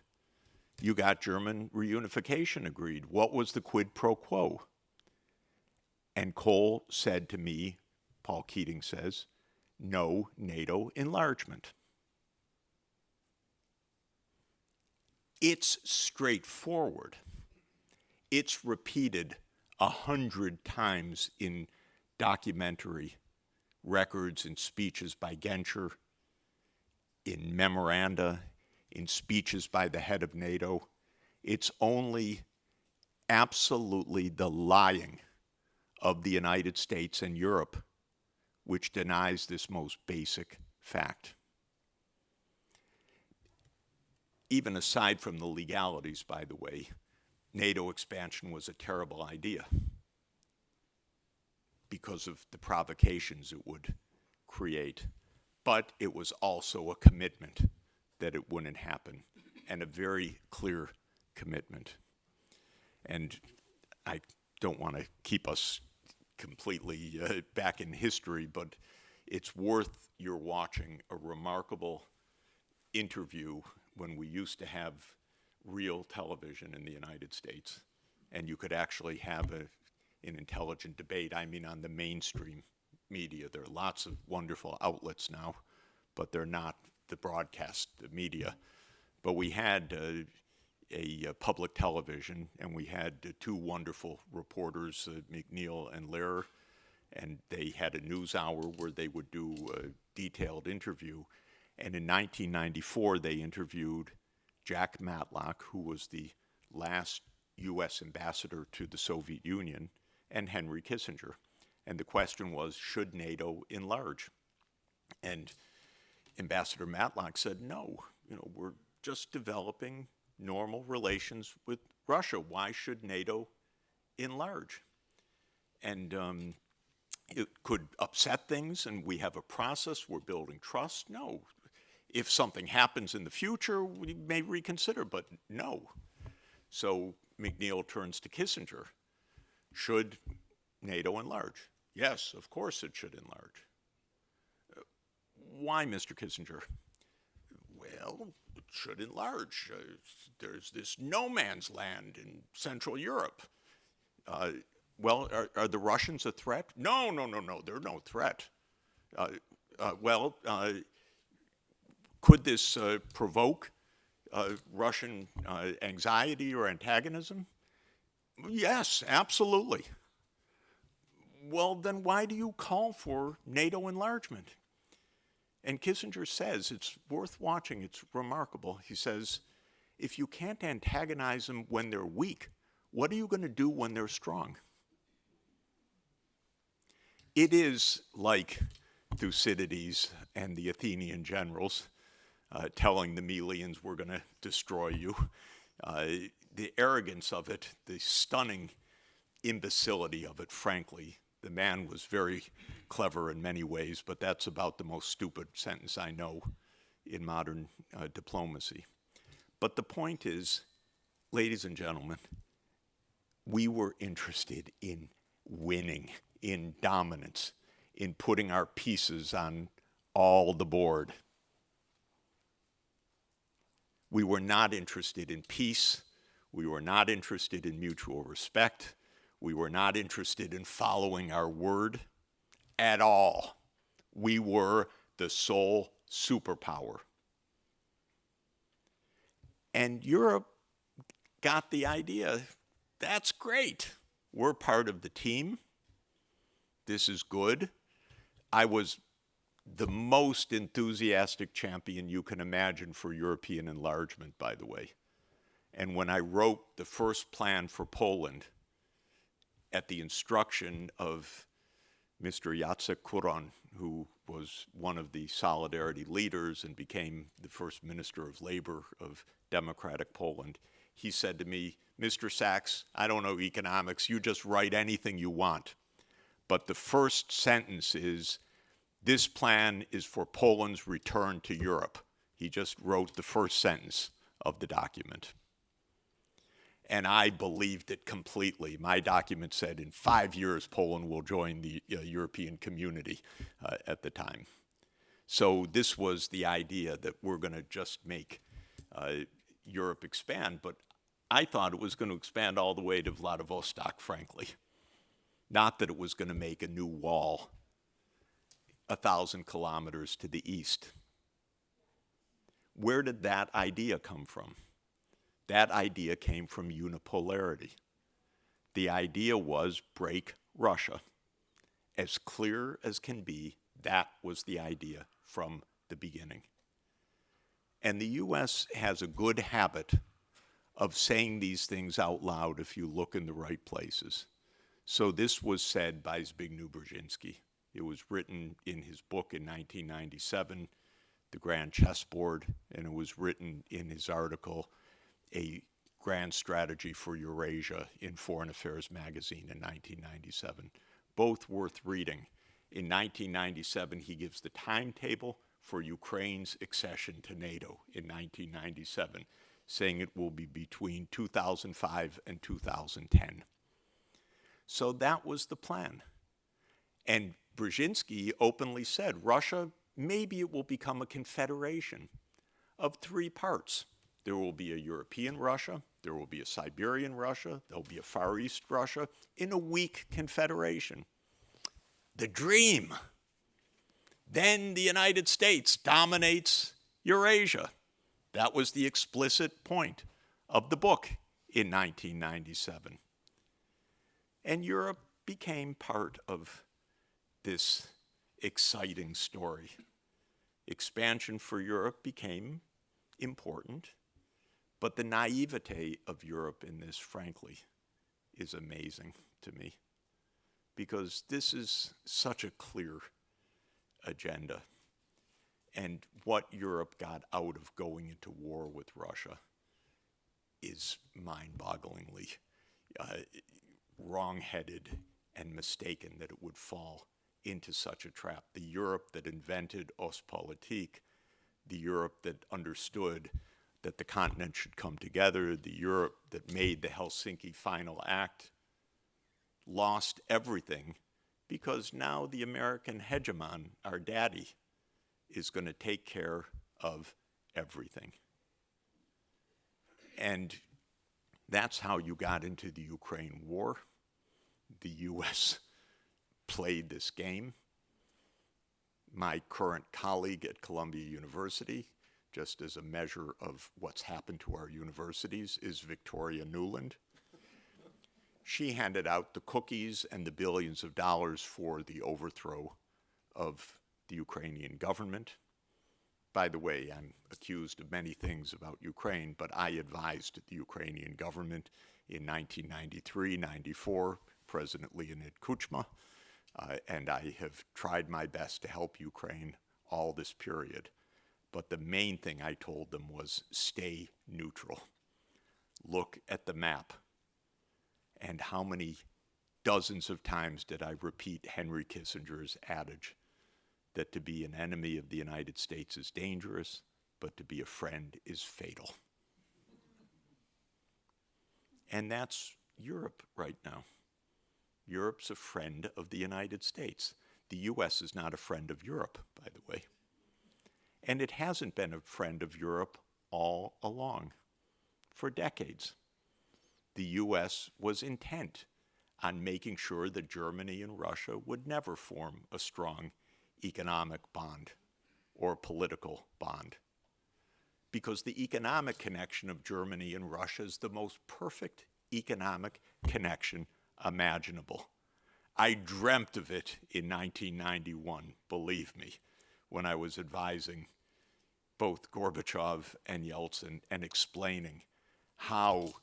you got German reunification agreed. What was the quid pro quo? And Kohl said to me, Paul Keating says, no NATO enlargement. It's straightforward. It's repeated 100 times in documentary records and speeches by Genscher, in memoranda, in speeches by the head of NATO. It's only absolutely the lying of the United States and Europe which denies this most basic fact. Even aside from the legalities, by the way, NATO expansion was a terrible idea because of the provocations it would create. But it was also a commitment that it wouldn't happen, and a very clear commitment. And I don't want to keep us completely back in history, but it's worth your watching a remarkable interview when we used to have real television in the United States, and you could actually have an intelligent debate. I mean, on the mainstream media. There are lots of wonderful outlets now, but they're not the broadcast media. But we had a public television, and we had two wonderful reporters, McNeil and Lehrer, and they had a news hour where they would do a detailed interview. And in 1994, they interviewed Jack Matlock, who was the last U.S. ambassador to the Soviet Union, and Henry Kissinger. And the question was, should NATO enlarge? And Ambassador Matlock said, no, we're just developing normal relations with Russia. Why should NATO enlarge? And it could upset things, and we have a process, we're building trust. No. If something happens in the future, we may reconsider, but no. So McNeil turns to Kissinger. Should NATO enlarge? Yes, of course it should enlarge. Why, Mr. Kissinger? Well, it should enlarge. There's this no man's land in Central Europe. Well, are the Russians a threat? No, they're no threat. Could this provoke Russian anxiety or antagonism? Yes, absolutely. Well, then why do you call for NATO enlargement? And Kissinger says, it's worth watching, it's remarkable. He says, if you can't antagonize them when they're weak, what are you going to do when they're strong? It is like Thucydides and the Athenian generals telling the Melians, we're going to destroy you. The arrogance of it, the stunning imbecility of it, frankly. The man was very clever in many ways, but that's about the most stupid sentence I know in modern diplomacy. But the point is, ladies and gentlemen, we were interested in winning, in dominance, in putting our pieces on all the board. We were not interested in peace. We were not interested in mutual respect. We were not interested in following our word at all. We were the sole superpower. And Europe got the idea, that's great. We're part of the team. This is good. I was the most enthusiastic champion you can imagine for European enlargement, by the way. And when I wrote the first plan for Poland, at the instruction of Mr. Jacek Kuron, who was one of the Solidarity leaders and became the first Minister of Labor of Democratic Poland, he said to me, Mr. Sachs, I don't know economics, you just write anything you want. But the first sentence is, this plan is for Poland's return to Europe. He just wrote the first sentence of the document. And I believed it completely. My document said in 5 years, Poland will join the European community at the time. So this was the idea that we're going to just make Europe expand. But I thought it was going to expand all the way to Vladivostok, frankly. Not that it was going to make a new wall 1,000 kilometers to the east. Where did that idea come from? That idea came from unipolarity. The idea was break Russia. As clear as can be, that was the idea from the beginning. And the U.S. has a good habit of saying these things out loud if you look in the right places. So this was said by Zbigniew Brzezinski. It was written in his book in 1997, The Grand Chessboard, and it was written in his article, A Grand Strategy for Eurasia, in Foreign Affairs magazine in 1997. Both worth reading. In 1997, he gives the timetable for Ukraine's accession to NATO in 1997, saying it will be between 2005 and 2010. So that was the plan. And Brzezinski openly said, Russia, maybe it will become a confederation of three parts. There will be a European Russia, there will be a Siberian Russia, there will be a Far East Russia in a weak confederation. The dream. Then the United States dominates Eurasia. That was the explicit point of the book in 1997. And Europe became part of this exciting story. Expansion for Europe became important, but the naivete of Europe in this, frankly, is amazing to me, because this is such a clear agenda. And what Europe got out of going into war with Russia is mind-bogglingly wrong-headed and mistaken that it would fall into such a trap. The Europe that invented Ostpolitik, the Europe that understood that the continent should come together, the Europe that made the Helsinki Final Act, lost everything because now the American hegemon, our daddy, is going to take care of everything. And that's how you got into the Ukraine war. The US played this game. My current colleague at Columbia University, just as a measure of what's happened to our universities, is Victoria Nuland. She handed out the cookies and the billions of dollars for the overthrow of the Ukrainian government. By the way, I'm accused of many things about Ukraine, but I advised the Ukrainian government in 1993-94, President Leonid Kuchma, and I have tried my best to help Ukraine all this period. But the main thing I told them was stay neutral. Look at the map. And how many dozens of times did I repeat Henry Kissinger's adage that to be an enemy of the United States is dangerous, but to be a friend is fatal. And that's Europe right now. Europe's a friend of the United States. The US is not a friend of Europe, by the way. And it hasn't been a friend of Europe all along, for decades. The US was intent on making sure that Germany and Russia would never form a strong economic bond or political bond, because the economic connection of Germany and Russia is the most perfect economic connection imaginable. I dreamt of it in 1991, believe me, when I was advising both Gorbachev and Yeltsin and explaining how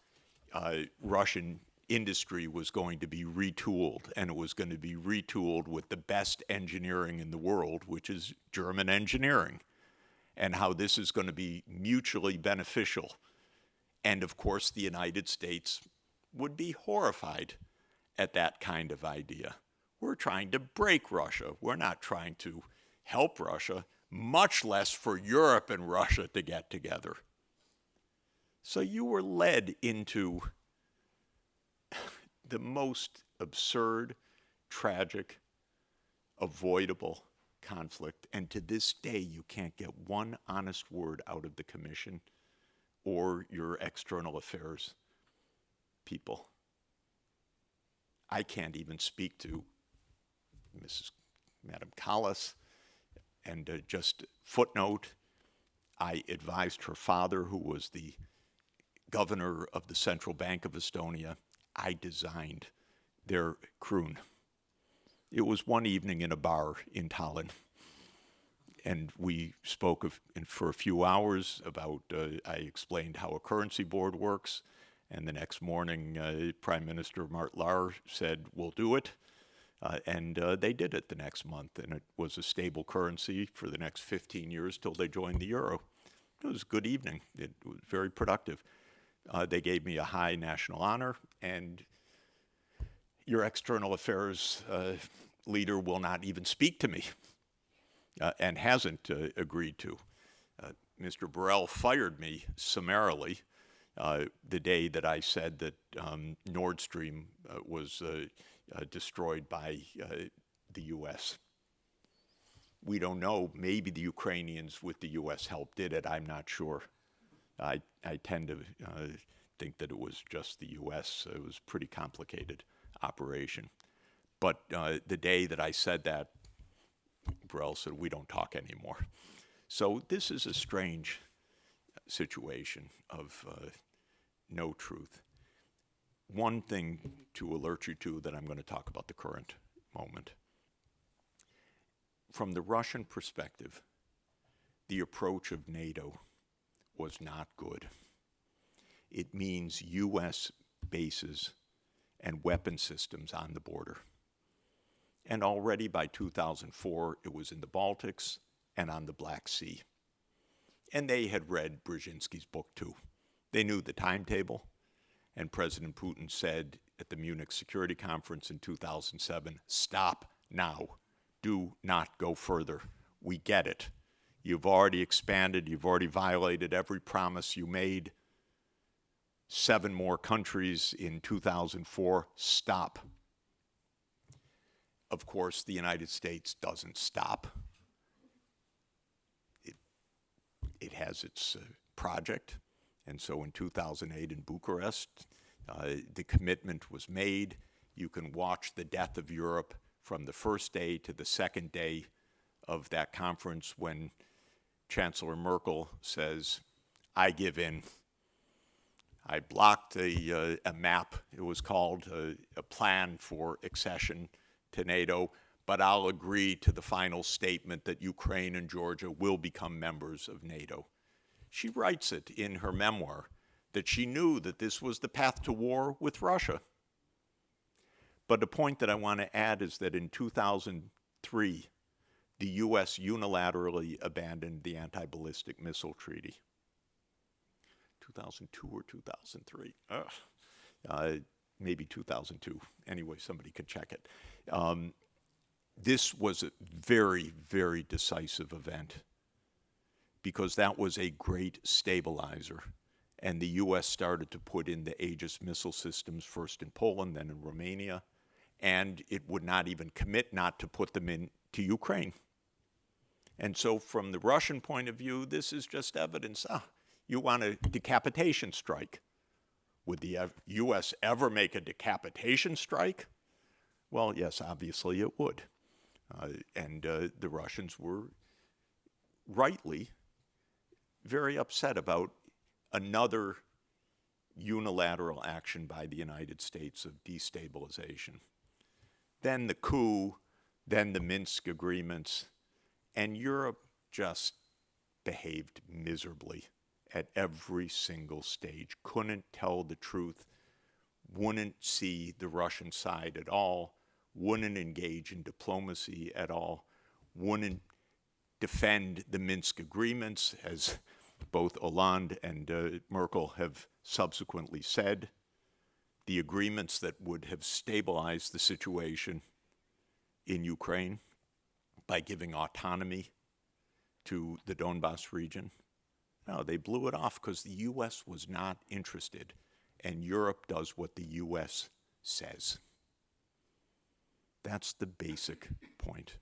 Russian industry was going to be retooled, and it was going to be retooled with the best engineering in the world, which is German engineering, and how this is going to be mutually beneficial. And of course, the United States would be horrified at that kind of idea. We're trying to break Russia. We're not trying to help Russia, much less for Europe and Russia to get together. So you were led into the most absurd, tragic, avoidable conflict. And to this day, you can't get one honest word out of the commission or your external affairs people. I can't even speak to Madam Callas. And just footnote, I advised her father, who was the governor of the Central Bank of Estonia. I designed their kroon. It was one evening in a bar in Tallinn, and we spoke for a few hours about, I explained how a currency board works, and the next morning, Prime Minister Mart Laar said, we'll do it, and they did it the next month, and it was a stable currency for the next 15 years till they joined the euro. It was a good evening. It was very productive. They gave me a high national honor, and your external affairs leader will not even speak to me, and hasn't agreed to. Mr. Borrell fired me summarily the day that I said that Nord Stream was destroyed by the U.S. We don't know. Maybe the Ukrainians with the U.S. help did it. I'm not sure. I tend to think that it was just the U.S. It was a pretty complicated operation. But the day that I said that, Burrell said, we don't talk anymore. So this is a strange situation of no truth. One thing to alert you to that I'm going to talk about the current moment. From the Russian perspective, the approach of NATO was not good. It means U.S. bases and weapon systems on the border. And already by 2004, it was in the Baltics and on the Black Sea. And they had read Brzezinski's book too. They knew the timetable, and President Putin said at the Munich Security Conference in 2007, stop now. Do not go further. We get it. You've already expanded. You've already violated every promise you made. 7 more countries in 2004. Stop. Of course, the United States doesn't stop. It has its project. And so in 2008 in Bucharest, the commitment was made. You can watch the death of Europe from the first day to the second day of that conference when Chancellor Merkel says, I give in. I blocked a map, it was called, a plan for accession to NATO, but I'll agree to the final statement that Ukraine and Georgia will become members of NATO. She writes it in her memoir that she knew that this was the path to war with Russia. But the point that I want to add is that in 2003, the U.S. unilaterally abandoned the anti-ballistic missile treaty. 2002 or 2003. Maybe 2002. Anyway, somebody could check it. This was a very, very decisive event because that was a great stabilizer. And the U.S. started to put in the Aegis missile systems, first in Poland, then in Romania, and it would not even commit not to put them into Ukraine. And so from the Russian point of view, this is just evidence. You want a decapitation strike. Would the U.S. ever make a decapitation strike? Well, yes, obviously it would. And the Russians were rightly very upset about another unilateral action by the United States of destabilization. Then the coup, then the Minsk agreements, and Europe just behaved miserably at every single stage, couldn't tell the truth, wouldn't see the Russian side at all, wouldn't engage in diplomacy at all, wouldn't defend the Minsk agreements, as both Hollande and Merkel have subsequently said, the agreements that would have stabilized the situation in Ukraine by giving autonomy to the Donbas region. No, they blew it off because the U.S. was not interested, and Europe does what the U.S. says. That's the basic point.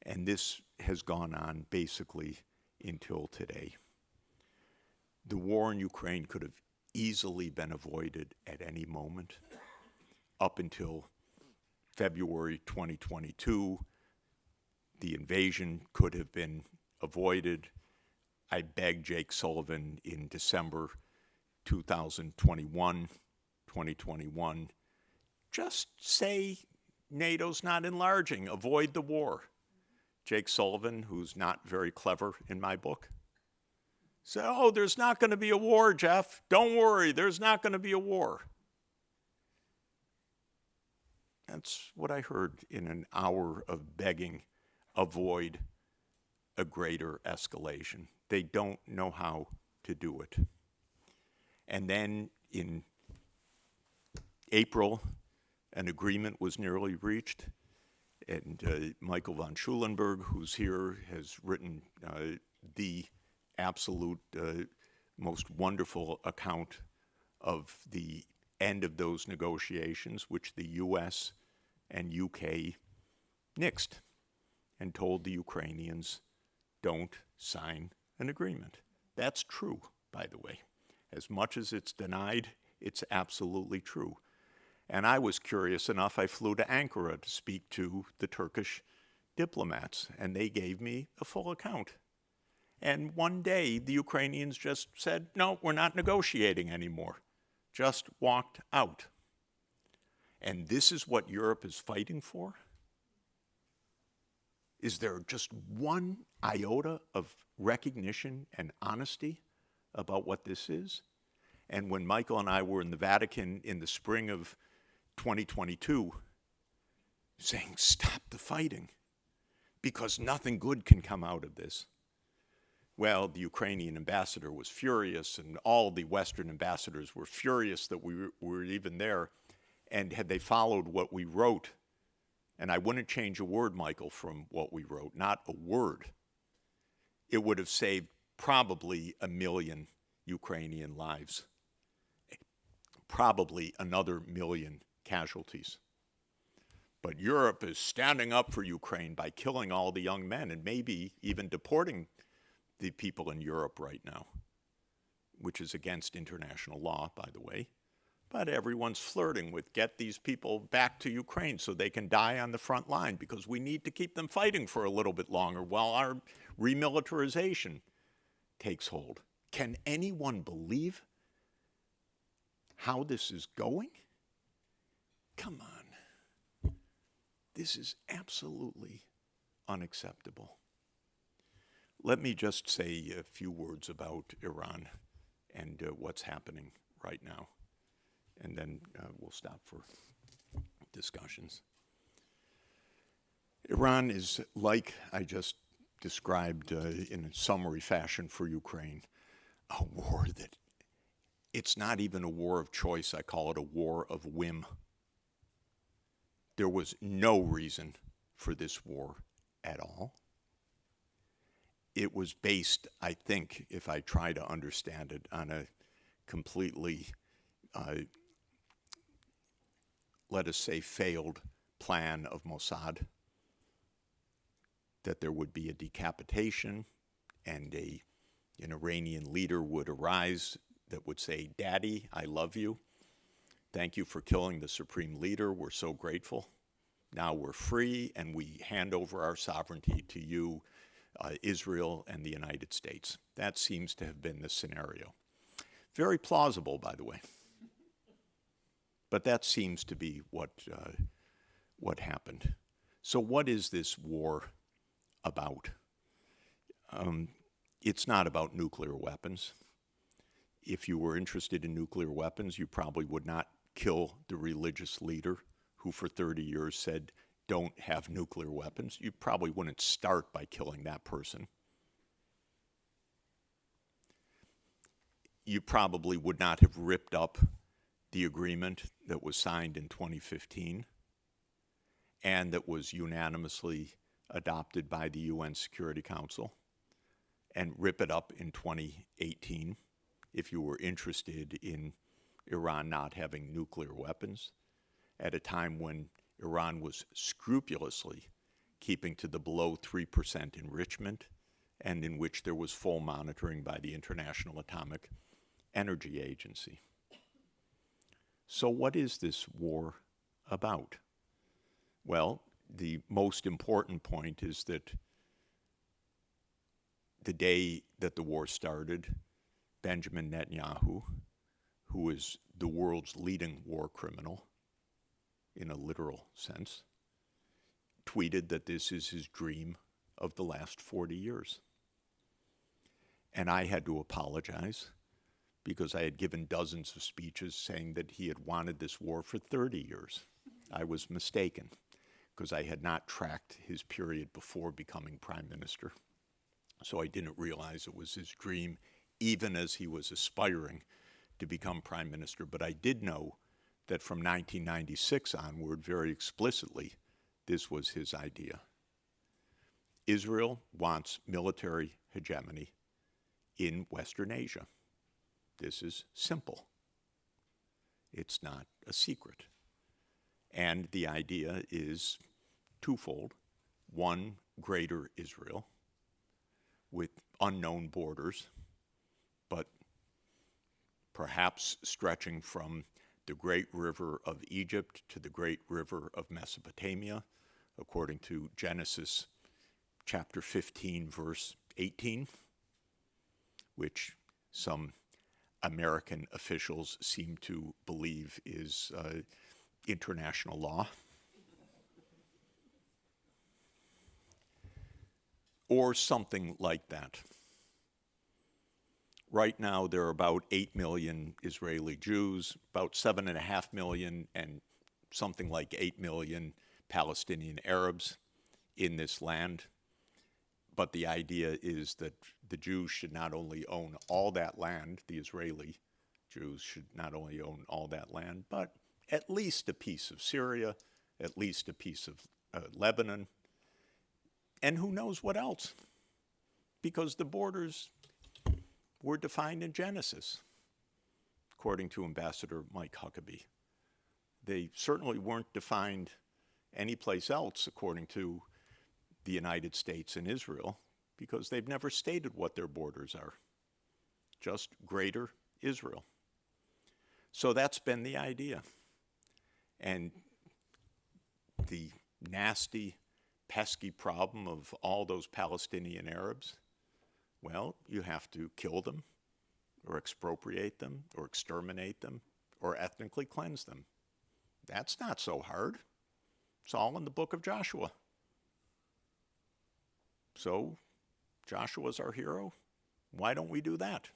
And this has gone on basically until today. The war in Ukraine could have easily been avoided at any moment. Up until February 2022, the invasion could have been avoided. I begged Jake Sullivan in December 2021, just say NATO's not enlarging, avoid the war. Jake Sullivan, who's not very clever in my book, said, oh, there's not going to be a war, Jeff. Don't worry, there's not going to be a war. That's what I heard in an hour of begging, avoid a greater escalation. They don't know how to do it. And then in April, an agreement was nearly reached. And Michael von Schulenburg, who's here, has written the absolute most wonderful account of the end of those negotiations, which the U.S. and U.K. nixed. and told the Ukrainians, don't sign an agreement. That's true, by the way. As much as it's denied, it's absolutely true. And I was curious enough, I flew to Ankara to speak to the Turkish diplomats, and they gave me a full account. And one day, the Ukrainians just said, no, we're not negotiating anymore. Just walked out. And this is what Europe is fighting for? Is there just one iota of recognition and honesty about what this is? And when Michael and I were in the Vatican in the spring of 2022, saying, stop the fighting, because nothing good can come out of this. Well, the Ukrainian ambassador was furious, and all the Western ambassadors were furious that we were even there. And had they followed what we wrote, and I wouldn't change a word, Michael, from what we wrote, not a word, it would have saved probably 1 million Ukrainian lives, probably another 1 million casualties. But Europe is standing up for Ukraine by killing all the young men and maybe even deporting the people in Europe right now, which is against international law, by the way. But everyone's flirting with get these people back to Ukraine so they can die on the front line, because we need to keep them fighting for a little bit longer while our remilitarization takes hold. Can anyone believe how this is going? Come on. This is absolutely unacceptable. Let me just say a few words about Iran and what's happening right now, and then we'll stop for discussions. Iran is, like I just described in a summary fashion for Ukraine, a war that, it's not even a war of choice. I call it a war of whim. There was no reason for this war at all. It was based, I think, if I try to understand it, on a completely, let us say, failed plan of Mossad, that there would be a decapitation and an Iranian leader would arise that would say, Daddy, I love you. Thank you for killing the supreme leader. We're so grateful. Now we're free and we hand over our sovereignty to you, Israel and the United States. That seems to have been the scenario. Very plausible, by the way. But that seems to be what happened. So what is this war about? It's not about nuclear weapons. If you were interested in nuclear weapons, you probably would not kill the religious leader who for 30 years said, don't have nuclear weapons. You probably wouldn't start by killing that person. You probably would not have ripped up the agreement that was signed in 2015 and that was unanimously adopted by the UN Security Council and rip it up in 2018 if you were interested in Iran not having nuclear weapons at a time when Iran was scrupulously keeping to the below 3% enrichment and in which there was full monitoring by the International Atomic Energy Agency. So what is this war about? Well, the most important point is that the day that the war started, Benjamin Netanyahu, who is the world's leading war criminal in a literal sense, tweeted that this is his dream of the last 40 years. And I had to apologize because I had given dozens of speeches saying that he had wanted this war for 30 years. I was mistaken because I had not tracked his period before becoming prime minister. So I didn't realize it was his dream, even as he was aspiring to become prime minister. But I did know that from 1996 onward, very explicitly, this was his idea. Israel wants military hegemony in Western Asia. This is simple. It's not a secret. And the idea is twofold. One, greater Israel with unknown borders, but perhaps stretching from the great river of Egypt to the great river of Mesopotamia, according to Genesis chapter 15, verse 18, which some American officials seem to believe is international law. Or something like that. Right now, there are about 8 million Israeli Jews, about 7.5 million, and something like 8 million Palestinian Arabs in this land. But the idea is that the Jews should not only own all that land, the Israeli Jews should not only own all that land, but at least a piece of Syria, at least a piece of Lebanon, and who knows what else, because the borders were defined in Genesis, according to Ambassador Mike Huckabee. They certainly weren't defined anyplace else, according to the United States and Israel, because they've never stated what their borders are, just greater Israel. So that's been the idea. And the nasty, pesky problem of all those Palestinian Arabs, well, you have to kill them, or expropriate them, or exterminate them, or ethnically cleanse them. That's not so hard. It's all in the book of Joshua. So, Joshua's our hero. Why don't we do that?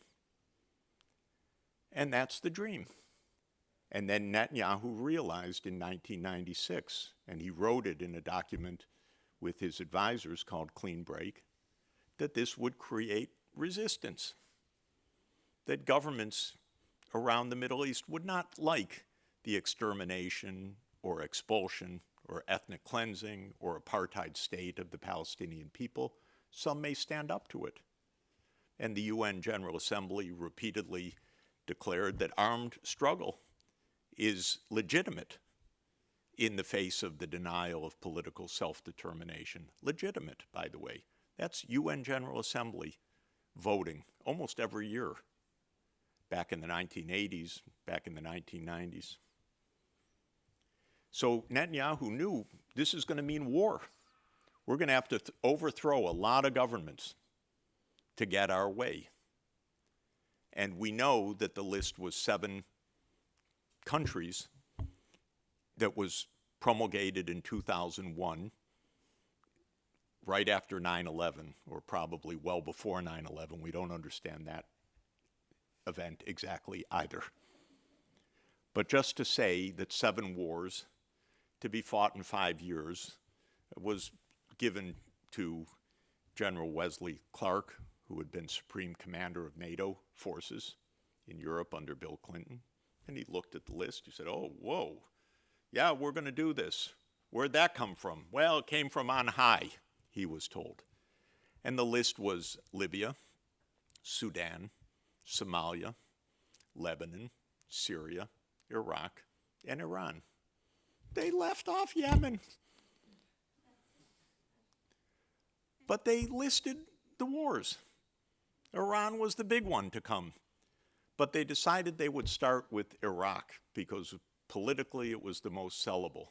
And that's the dream. And then Netanyahu realized in 1996, and he wrote it in a document with his advisors called Clean Break, that this would create resistance, that governments around the Middle East would not like the extermination or expulsion or ethnic cleansing or apartheid state of the Palestinian people. Some may stand up to it. And the UN General Assembly repeatedly declared that armed struggle is legitimate in the face of the denial of political self-determination. Legitimate, by the way. That's UN General Assembly voting almost every year, back in the 1980s, back in the 1990s. So Netanyahu knew this is going to mean war. We're going to have to overthrow a lot of governments to get our way. And we know that the list was 7 countries that was promulgated in 2001, right after 9/11, or probably well before 9/11. We don't understand that event exactly either. But just to say that 7 wars to be fought in 5 years was given to General Wesley Clark, who had been Supreme Commander of NATO forces in Europe under Bill Clinton. And he looked at the list. He said, oh, whoa, yeah, we're going to do this. Where'd that come from? Well, it came from on high, he was told. And the list was Libya, Sudan, Somalia, Lebanon, Syria, Iraq, and Iran. They left off Yemen. But they listed the wars. Iran was the big one to come. But they decided they would start with Iraq because politically it was the most sellable.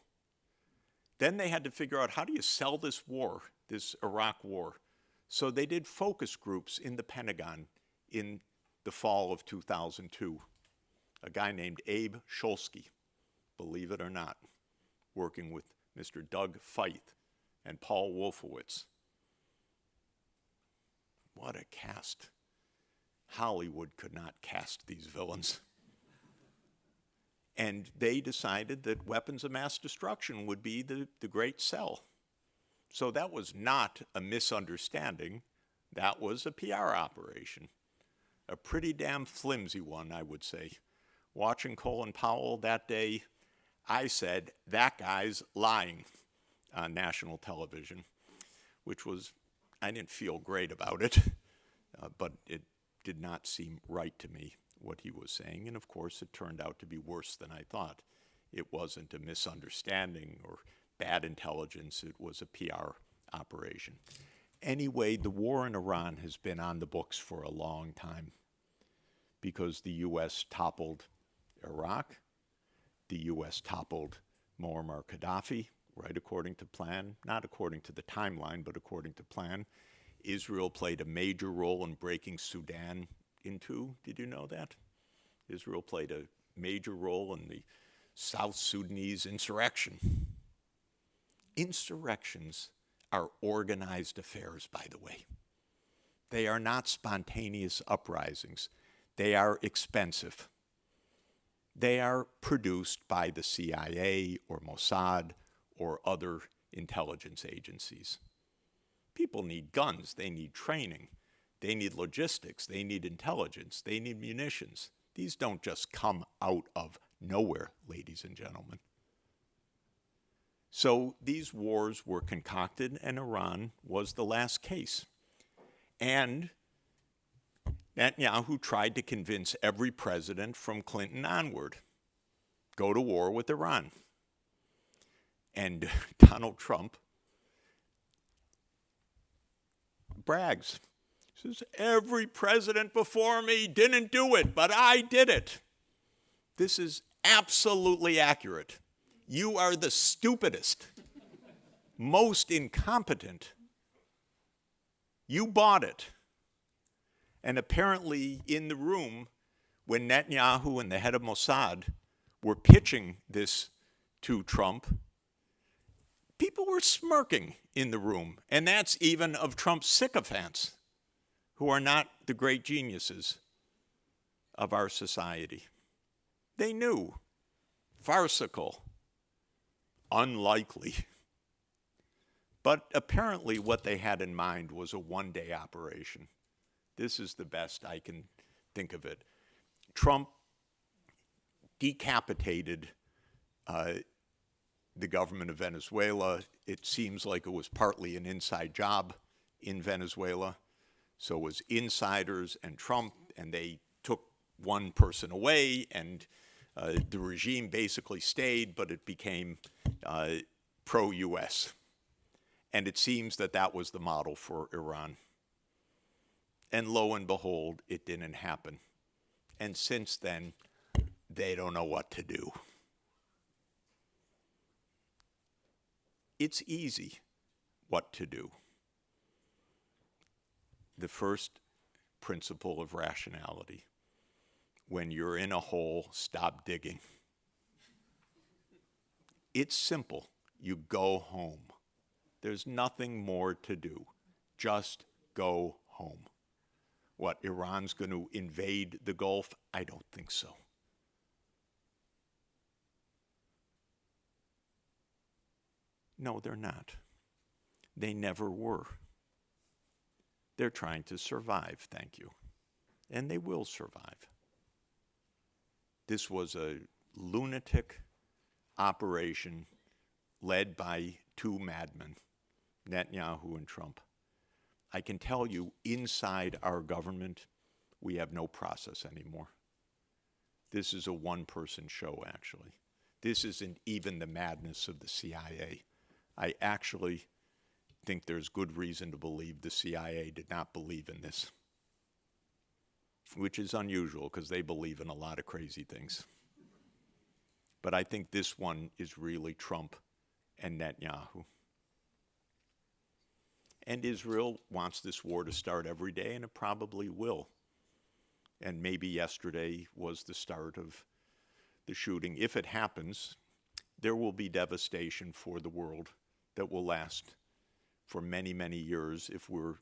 Then they had to figure out, how do you sell this war, this Iraq war? So they did focus groups in the Pentagon in the fall of 2002. A guy named Abe Shulsky, believe it or not, working with Mr. Doug Feith and Paul Wolfowitz. What a cast. Hollywood could not cast these villains. And they decided that weapons of mass destruction would be the great sell. So that was not a misunderstanding. That was a PR operation. A pretty damn flimsy one, I would say. Watching Colin Powell that day, I said, that guy's lying on national television, which was, I didn't feel great about it, but it did not seem right to me what he was saying. And of course, it turned out to be worse than I thought. It wasn't a misunderstanding or bad intelligence. It was a PR operation. Anyway, the war in Iran has been on the books for a long time because the U.S. toppled Iraq, the U.S. toppled Muammar Gaddafi, right according to plan, not according to the timeline, but according to plan. Israel played a major role in breaking Sudan in two. Did you know that? Israel played a major role in the South Sudanese insurrection. Insurrections are organized affairs, by the way. They are not spontaneous uprisings. They are expensive. They are produced by the CIA or Mossad or other intelligence agencies. People need guns, they need training, they need logistics, they need intelligence, they need munitions. These don't just come out of nowhere, ladies and gentlemen. So these wars were concocted, and Iran was the last case. And Netanyahu tried to convince every president from Clinton onward, go to war with Iran. And Donald Trump brags. He says, every president before me didn't do it, but I did it. This is absolutely accurate. You are the stupidest, most incompetent. You bought it. And apparently in the room, when Netanyahu and the head of Mossad were pitching this to Trump, people were smirking in the room. And that's even of Trump's sycophants, who are not the great geniuses of our society. They knew. Farcical. Unlikely. But apparently what they had in mind was a one-day operation. This is the best I can think of it. Trump decapitated the government of Venezuela. It seems like it was partly an inside job in Venezuela. So it was insiders and Trump, and they took one person away, and the regime basically stayed, but it became pro-US. And it seems that that was the model for Iran. And lo and behold, it didn't happen. And since then, they don't know what to do. It's easy what to do. The first principle of rationality: when you're in a hole, stop digging. It's simple. You go home. There's nothing more to do. Just go home. What, Iran's going to invade the Gulf? I don't think so. No, they're not. They never were. They're trying to survive, thank you. And they will survive. This was a lunatic operation led by two madmen, Netanyahu and Trump. I can tell you, inside our government, we have no process anymore. This is a one-person show, actually. This isn't even the madness of the CIA. I actually think there's good reason to believe the CIA did not believe in this, which is unusual because they believe in a lot of crazy things. But I think this one is really Trump and Netanyahu. And Israel wants this war to start every day, and it probably will. And maybe yesterday was the start of the shooting. If it happens, there will be devastation for the world that will last for many, many years if we're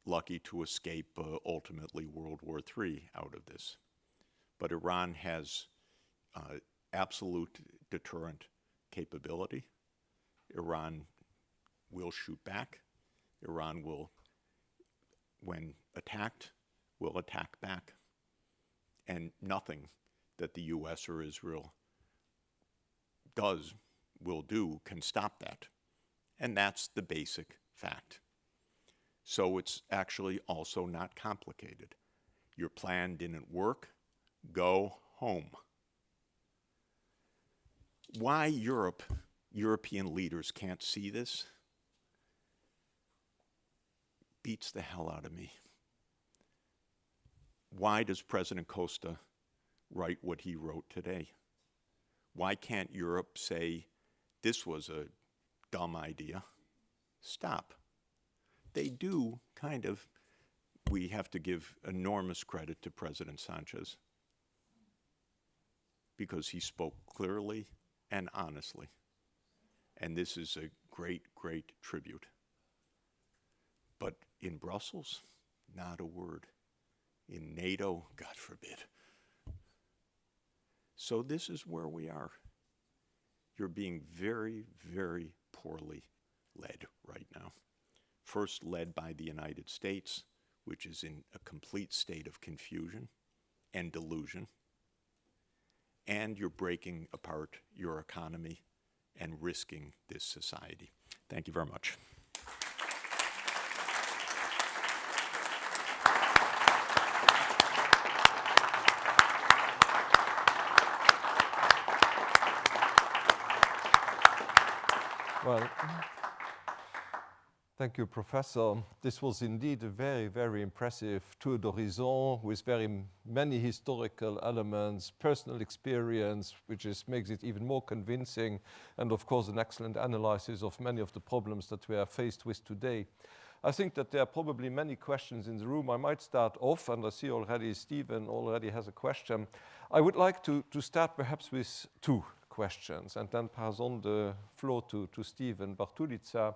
lucky to escape ultimately World War III out of this. But Iran has absolute deterrent capability. Iran will shoot back. Iran will, when attacked, will attack back. And nothing that the US or Israel will do can stop that. And that's the basic fact. So it's actually also not complicated. Your plan didn't work, go home. Why European leaders can't see this? beats the hell out of me. Why does President Costa write what he wrote today? Why can't Europe say, this was a dumb idea? Stop. They do kind of. We have to give enormous credit to President Sanchez because he spoke clearly and honestly. And this is a great, great tribute. But in Brussels, not a word. In NATO, God forbid. So this is where we are. You're being very, very poorly led right now. First led by the United States, which is in a complete state of confusion and delusion. And you're breaking apart your economy and risking this society. Thank you very much. Well, thank you, Professor. This was indeed a very, very impressive tour d'horizon with very many historical elements, personal experience, which makes it even more convincing, and of course an excellent analysis of many of the problems that we are faced with today. I think that there are probably many questions in the room. I might start off, and I see already Stephen already has a question. I would like to start perhaps with two questions and then pass on the floor to Stephen Bartulica.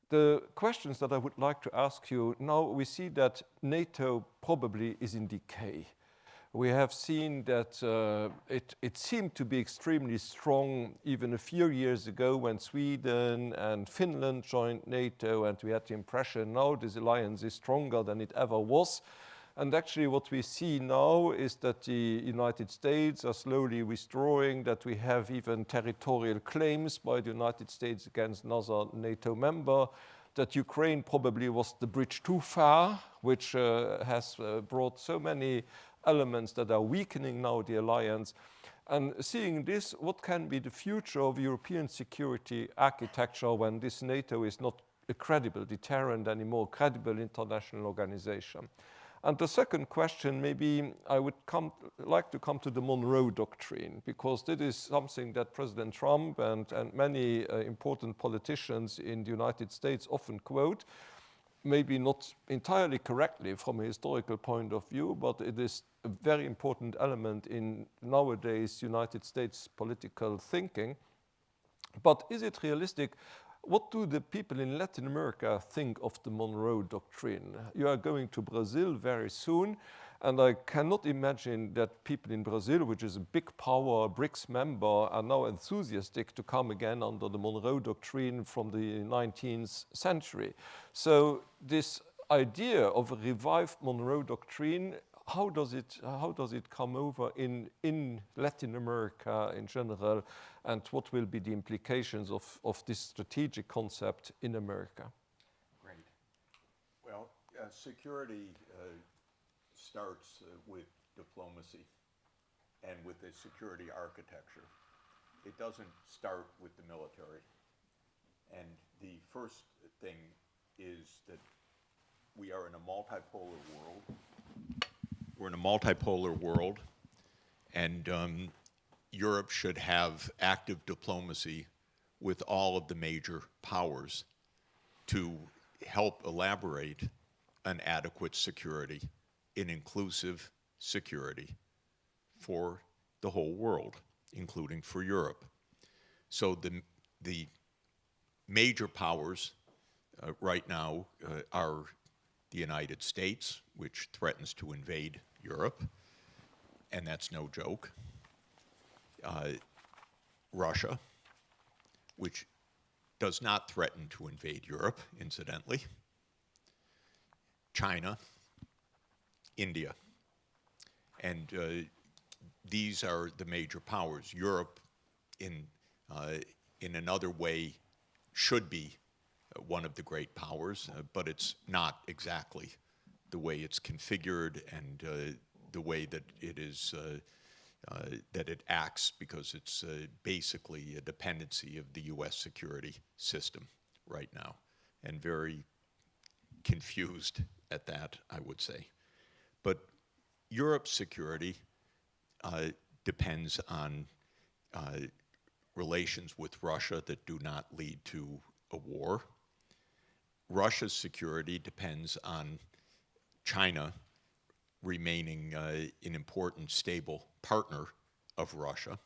The questions that I would like to ask you, now we see that NATO probably is in decay. We have seen that it seemed to be extremely strong even a few years ago when Sweden and Finland joined NATO, and we had the impression now this alliance is stronger than it ever was. And actually what we see now is that the United States are slowly withdrawing, that we have even territorial claims by the United States against another NATO member, that Ukraine probably was the bridge too far, which has brought so many elements that are weakening now the alliance. And seeing this, what can be the future of European security architecture when this NATO is not a credible deterrent anymore, credible international organization? And the second question, maybe I would like to come to the Monroe Doctrine, because that is something that President Trump and many important politicians in the United States often quote, maybe not entirely correctly from a historical point of view, but it is a very important element in nowadays United States political thinking. But is it realistic? What do the people in Latin America think of the Monroe Doctrine? You are going to Brazil very soon, and I cannot imagine that people in Brazil, which is a big power, BRICS member, are now enthusiastic to come again under the Monroe Doctrine from the 19th century. So this idea of a revived Monroe Doctrine, how does it come over in Latin America in general, and what will be the implications of this strategic concept in America? Great. Well, security starts with diplomacy and with a security architecture. It doesn't start with the military. And the first thing is that we are in a multipolar world. We're in a multipolar world, and Europe should have active diplomacy with all of the major powers to help elaborate an adequate security, an inclusive security for the whole world, including for Europe. So the major powers right now are the United States, which threatens to invade Europe, and that's no joke. Russia, which does not threaten to invade Europe, incidentally. China, India. And these are the major powers. Europe, in another way, should be one of the great powers, but it's not exactly the way it's configured and the way that it is that it acts, because it's basically a dependency of the U.S. security system right now, and very confused at that, I would say. But Europe's security depends on relations with Russia that do not lead to a war. Russia's security depends on China remaining an important, stable partner of Russia.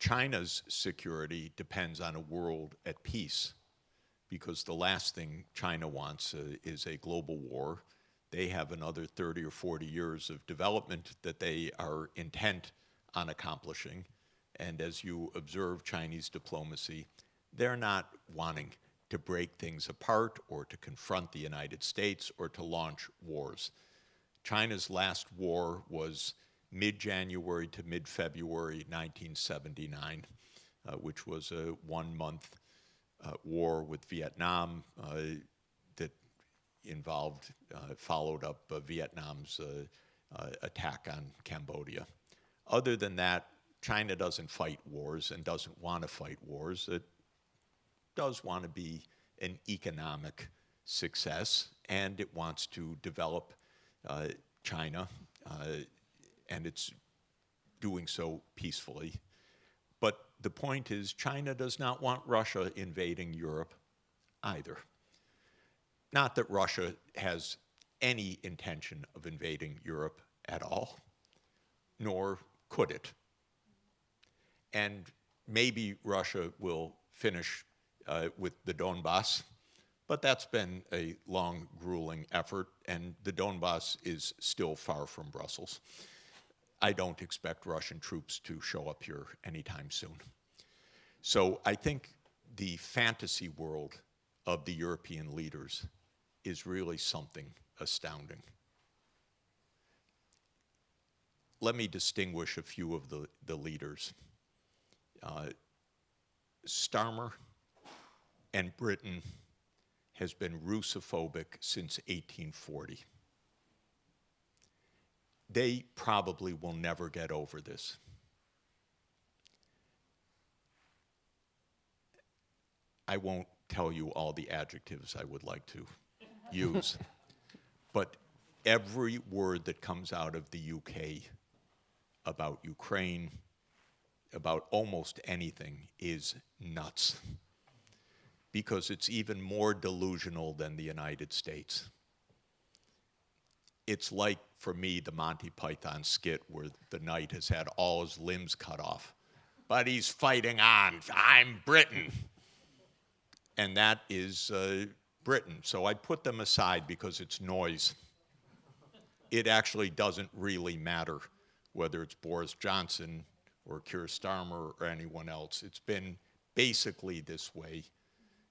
China's security depends on a world at peace, because the last thing China wants is a global war. They have another 30 or 40 years of development that they are intent on accomplishing. And as you observe Chinese diplomacy, they're not wanting to break things apart or to confront the United States or to launch wars. China's last war was mid-January to mid-February 1979, which was a one-month war with Vietnam that involved, followed up Vietnam's attack on Cambodia. Other than that, China doesn't fight wars and doesn't want to fight wars. It does want to be an economic success, and it wants to develop China, and it's doing so peacefully. But the point is, China does not want Russia invading Europe either. Not that Russia has any intention of invading Europe at all, nor could it. And maybe Russia will finish with the Donbass, but that's been a long, grueling effort, and the Donbass is still far from Brussels. I don't expect Russian troops to show up here anytime soon. So I think the fantasy world of the European leaders is really something astounding. Let me distinguish a few of the leaders. Starmer and Britain has been Russophobic since 1840. They probably will never get over this. I won't tell you all the adjectives I would like to use, but every word that comes out of the UK about Ukraine, about almost anything, is nuts, because it's even more delusional than the United States. It's like, for me, the Monty Python skit where the knight has had all his limbs cut off, but he's fighting on. I'm Britain. And that is Britain. So I put them aside because it's noise. It actually doesn't really matter whether it's Boris Johnson or Keir Starmer or anyone else. It's been basically this way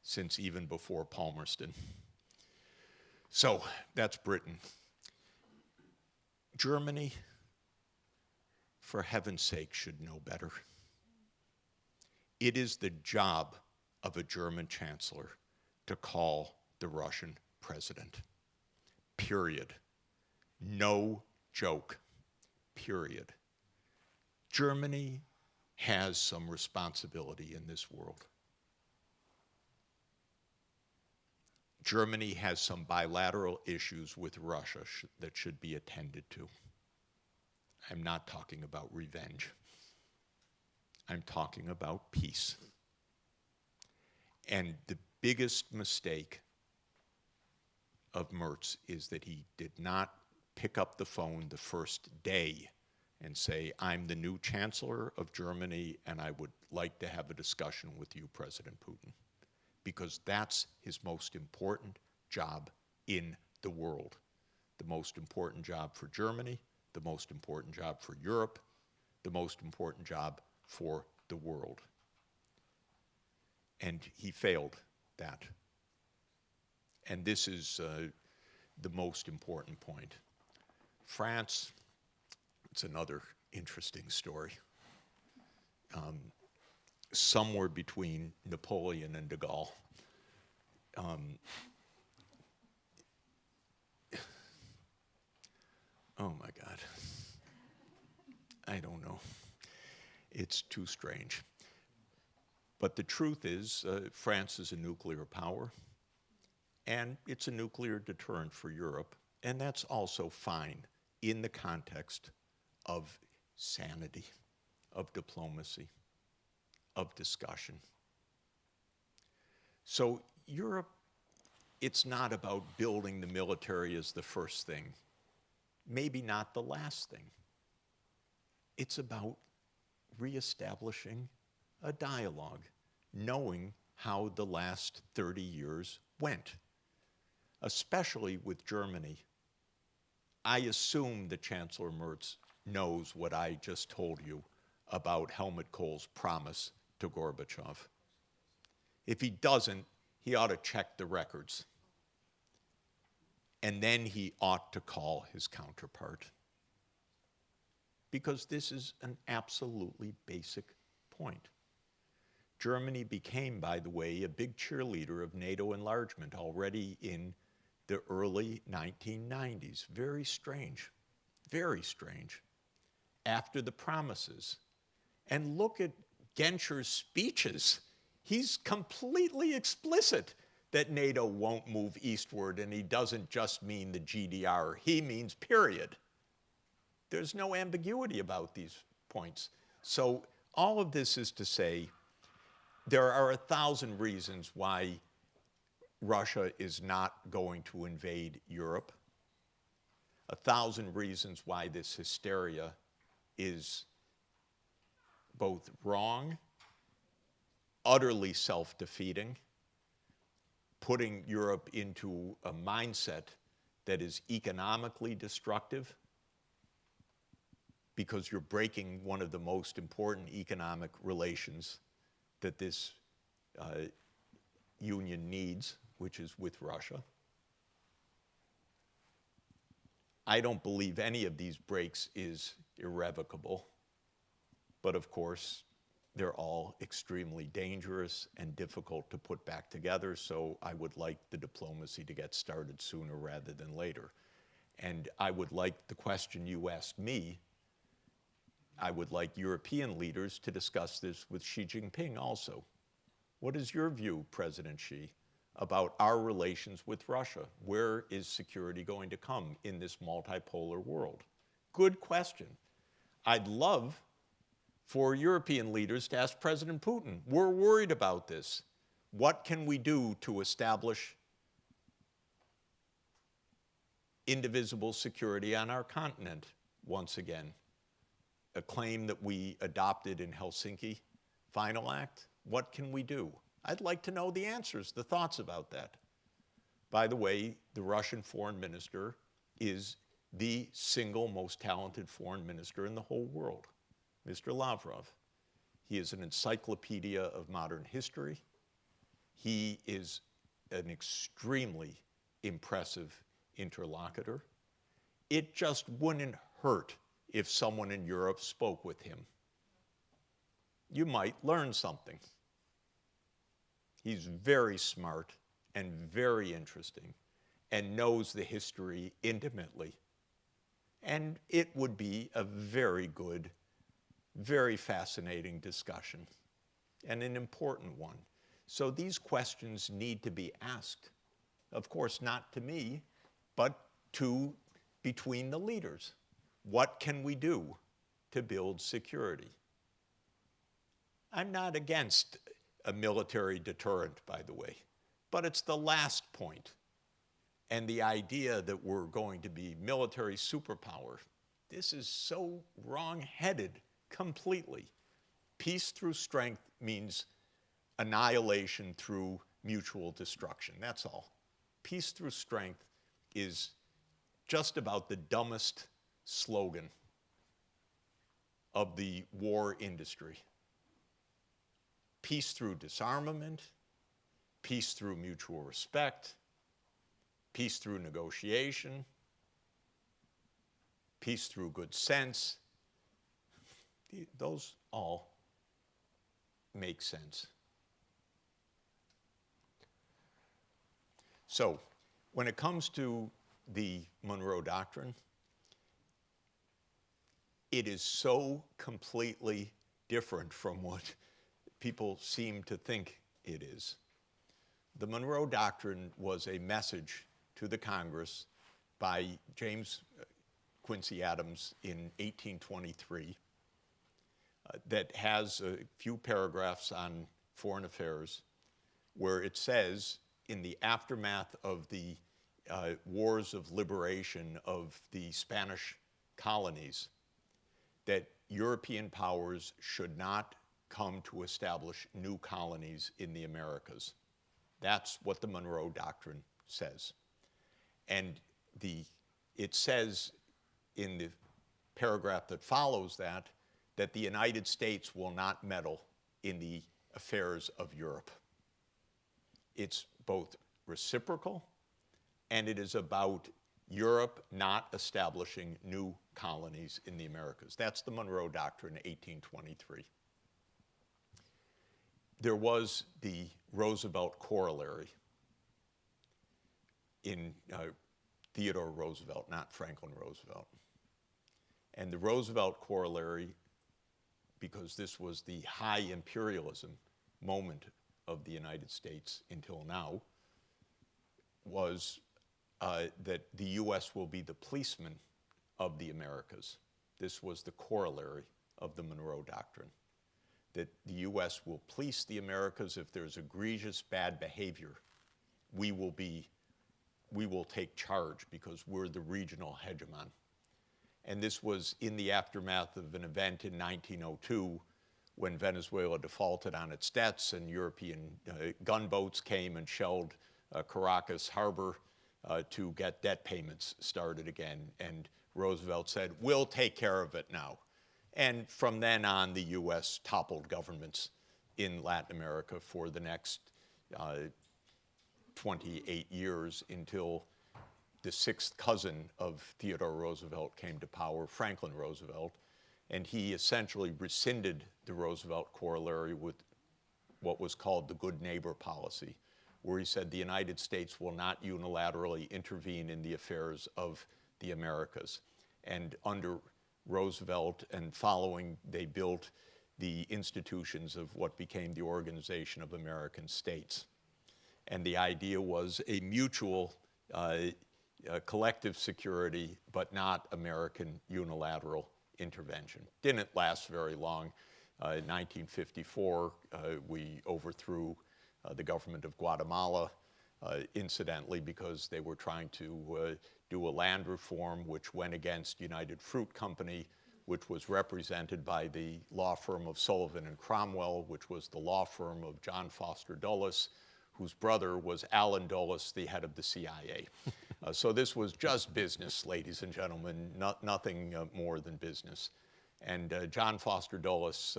since even before Palmerston. So that's Britain. Germany, for heaven's sake, should know better. It is the job of a German chancellor to call the Russian president. Period. No joke. Period. Germany has some responsibility in this world. Germany has some bilateral issues with Russia that should be attended to. I'm not talking about revenge. I'm talking about peace. And the biggest mistake of Merz is that he did not pick up the phone the first day and say, I'm the new chancellor of Germany and I would like to have a discussion with you, President Putin. Because that's his most important job in the world. The most important job for Germany, the most important job for Europe, the most important job for the world. And he failed that. And this is the most important point. France, it's another interesting story. Somewhere between Napoleon and de Gaulle. Oh my God. I don't know. It's too strange. But the truth is, France is a nuclear power. and it's a nuclear deterrent for Europe, and that's also fine in the context of sanity, of diplomacy, of discussion. So Europe, it's not about building the military as the first thing, maybe not the last thing. It's about reestablishing a dialogue, knowing how the last 30 years went, especially with Germany. I assume that Chancellor Merz knows what I just told you about Helmut Kohl's promise to Gorbachev. If he doesn't, he ought to check the records. And then he ought to call his counterpart. Because this is an absolutely basic point. Germany became, by the way, a big cheerleader of NATO enlargement already in the early 1990s. Very strange, after the promises. And look at Genscher's speeches. He's completely explicit that NATO won't move eastward, and he doesn't just mean the GDR, he means period. There's no ambiguity about these points. So all of this is to say there are 1,000 reasons why Russia is not going to invade Europe, 1,000 reasons why this hysteria is both wrong, utterly self-defeating, putting Europe into a mindset that is economically destructive because you're breaking one of the most important economic relations that this union needs, which is with Russia. I don't believe any of these breaks is irrevocable, but of course, they're all extremely dangerous and difficult to put back together, so I would like the diplomacy to get started sooner rather than later. And I would like the question you asked me, I would like European leaders to discuss this with Xi Jinping also. What is your view, President Xi, about our relations with Russia? Where is security going to come in this multipolar world? Good question. I'd love for European leaders to ask President Putin, we're worried about this. What can we do to establish indivisible security on our continent once again? A claim that we adopted in Helsinki, final act. What can we do? I'd like to know the answers, the thoughts about that. By the way, the Russian foreign minister is the single most talented foreign minister in the whole world, Mr. Lavrov. He is an encyclopedia of modern history. He is an extremely impressive interlocutor. It just wouldn't hurt if someone in Europe spoke with him. You might learn something. He's very smart and very interesting and knows the history intimately. And it would be a very good, very fascinating discussion and an important one. So these questions need to be asked. Of course, not to me, but between the leaders. What can we do to build security? I'm not against a military deterrent, by the way, but it's the last point. And the idea that we're going to be military superpower, this is so wrong-headed completely. Peace through strength means annihilation through mutual destruction, that's all. Peace through strength is just about the dumbest slogan of the war industry. Peace through disarmament, peace through mutual respect, peace through negotiation, peace through good sense. Those all make sense. So, when it comes to the Monroe Doctrine, it is so completely different from what people seem to think it is. The Monroe Doctrine was a message to the Congress by James Quincy Adams in 1823 that has a few paragraphs on foreign affairs where it says, in the aftermath of the wars of liberation of the Spanish colonies, that European powers should not come to establish new colonies in the Americas. That's what the Monroe Doctrine says. And it says in the paragraph that follows that the United States will not meddle in the affairs of Europe. It's both reciprocal and it is about Europe not establishing new colonies in the Americas. That's the Monroe Doctrine, 1823. There was the Roosevelt corollary in Theodore Roosevelt, not Franklin Roosevelt. And the Roosevelt corollary, because this was the high imperialism moment of the United States until now, was that the U.S. will be the policeman of the Americas. This was the corollary of the Monroe Doctrine, that the U.S. will police the Americas. If there's egregious bad behavior, we will take charge because we're the regional hegemon. And this was in the aftermath of an event in 1902 when Venezuela defaulted on its debts and European gunboats came and shelled Caracas harbor to get debt payments started again. And Roosevelt said, we'll take care of it now. And from then on, the U.S. toppled governments in Latin America for the next 28 years until the sixth cousin of Theodore Roosevelt came to power, Franklin Roosevelt, and he essentially rescinded the Roosevelt corollary with what was called the good neighbor policy, where he said the United States will not unilaterally intervene in the affairs of the Americas. And under Roosevelt and following, they built the institutions of what became the Organization of American States. And the idea was a mutual collective security, but not American unilateral intervention. Didn't last very long. In 1954, we overthrew the government of Guatemala, incidentally, because they were trying to do a land reform which went against United Fruit Company, which was represented by the law firm of Sullivan and Cromwell, which was the law firm of John Foster Dulles, whose brother was Allen Dulles, the head of the CIA. So this was just business, ladies and gentlemen, nothing more than business. And John Foster Dulles,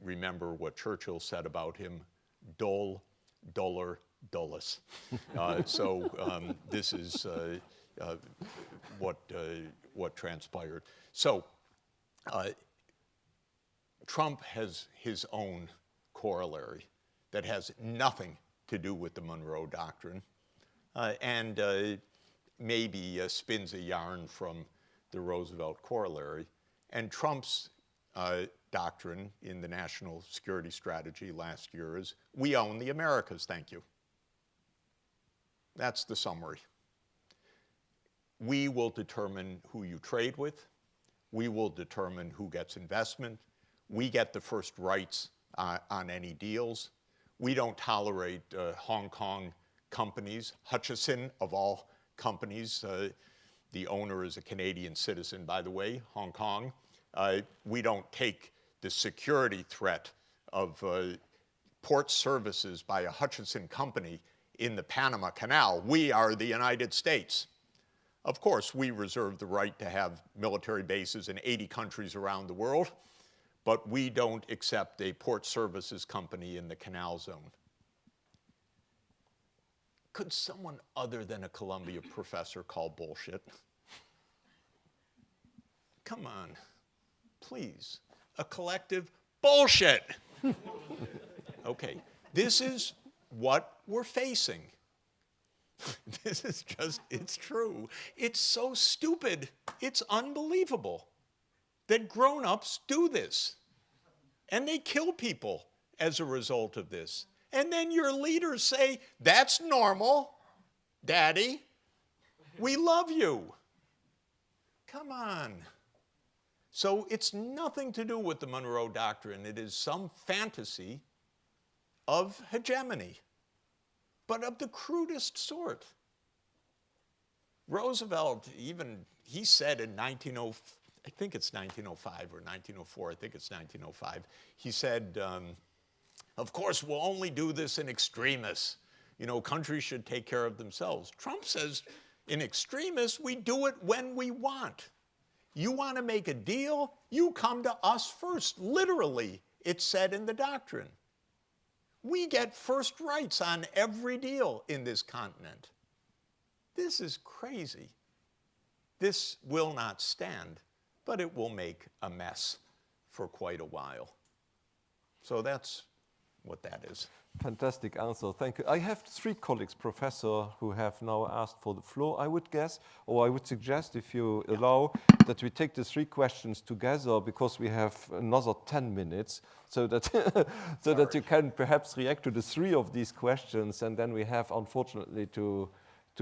remember what Churchill said about him, dull, duller, Dulles. This is what transpired. So Trump has his own corollary that has nothing to do with the Monroe Doctrine, and maybe spins a yarn from the Roosevelt corollary. And Trump's doctrine in the national security strategy last year is, we own the Americas, thank you. That's the summary. We will determine who you trade with. We will determine who gets investment. We get the first rights on any deals. We don't tolerate Hong Kong companies. Hutchison, of all companies, the owner is a Canadian citizen, by the way, Hong Kong. We don't take the security threat of port services by a Hutchison company in the Panama Canal. We are the United States. Of course, we reserve the right to have military bases in 80 countries around the world, but we don't accept a port services company in the canal zone. Could someone other than a Columbia professor call bullshit? Come on, please. A collective bullshit. Okay, this is what we're facing. This is just, it's true. It's so stupid. It's unbelievable that grown-ups do this. And they kill people as a result of this. And then your leaders say, that's normal, Daddy. We love you. Come on. So it's nothing to do with the Monroe Doctrine. It is some fantasy of hegemony, but of the crudest sort. Roosevelt, he said in I think it's 1905 or 1904, I think it's 1905, he said, of course, we'll only do this in extremis. Countries should take care of themselves. Trump says, in extremis, we do it when we want. You want to make a deal? You come to us first. Literally, it's said in the doctrine. We get first rights on every deal in this continent. This is crazy. This will not stand, but it will make a mess for quite a while. So that's what that is. Fantastic answer, thank you. I have 3 colleagues, Professor, who have now asked for the floor, I would guess, or I would suggest, if you allow, that we take the 3 questions together, because we have another 10 minutes, so that, that you can perhaps react to the 3 of these questions, and then we have, unfortunately, to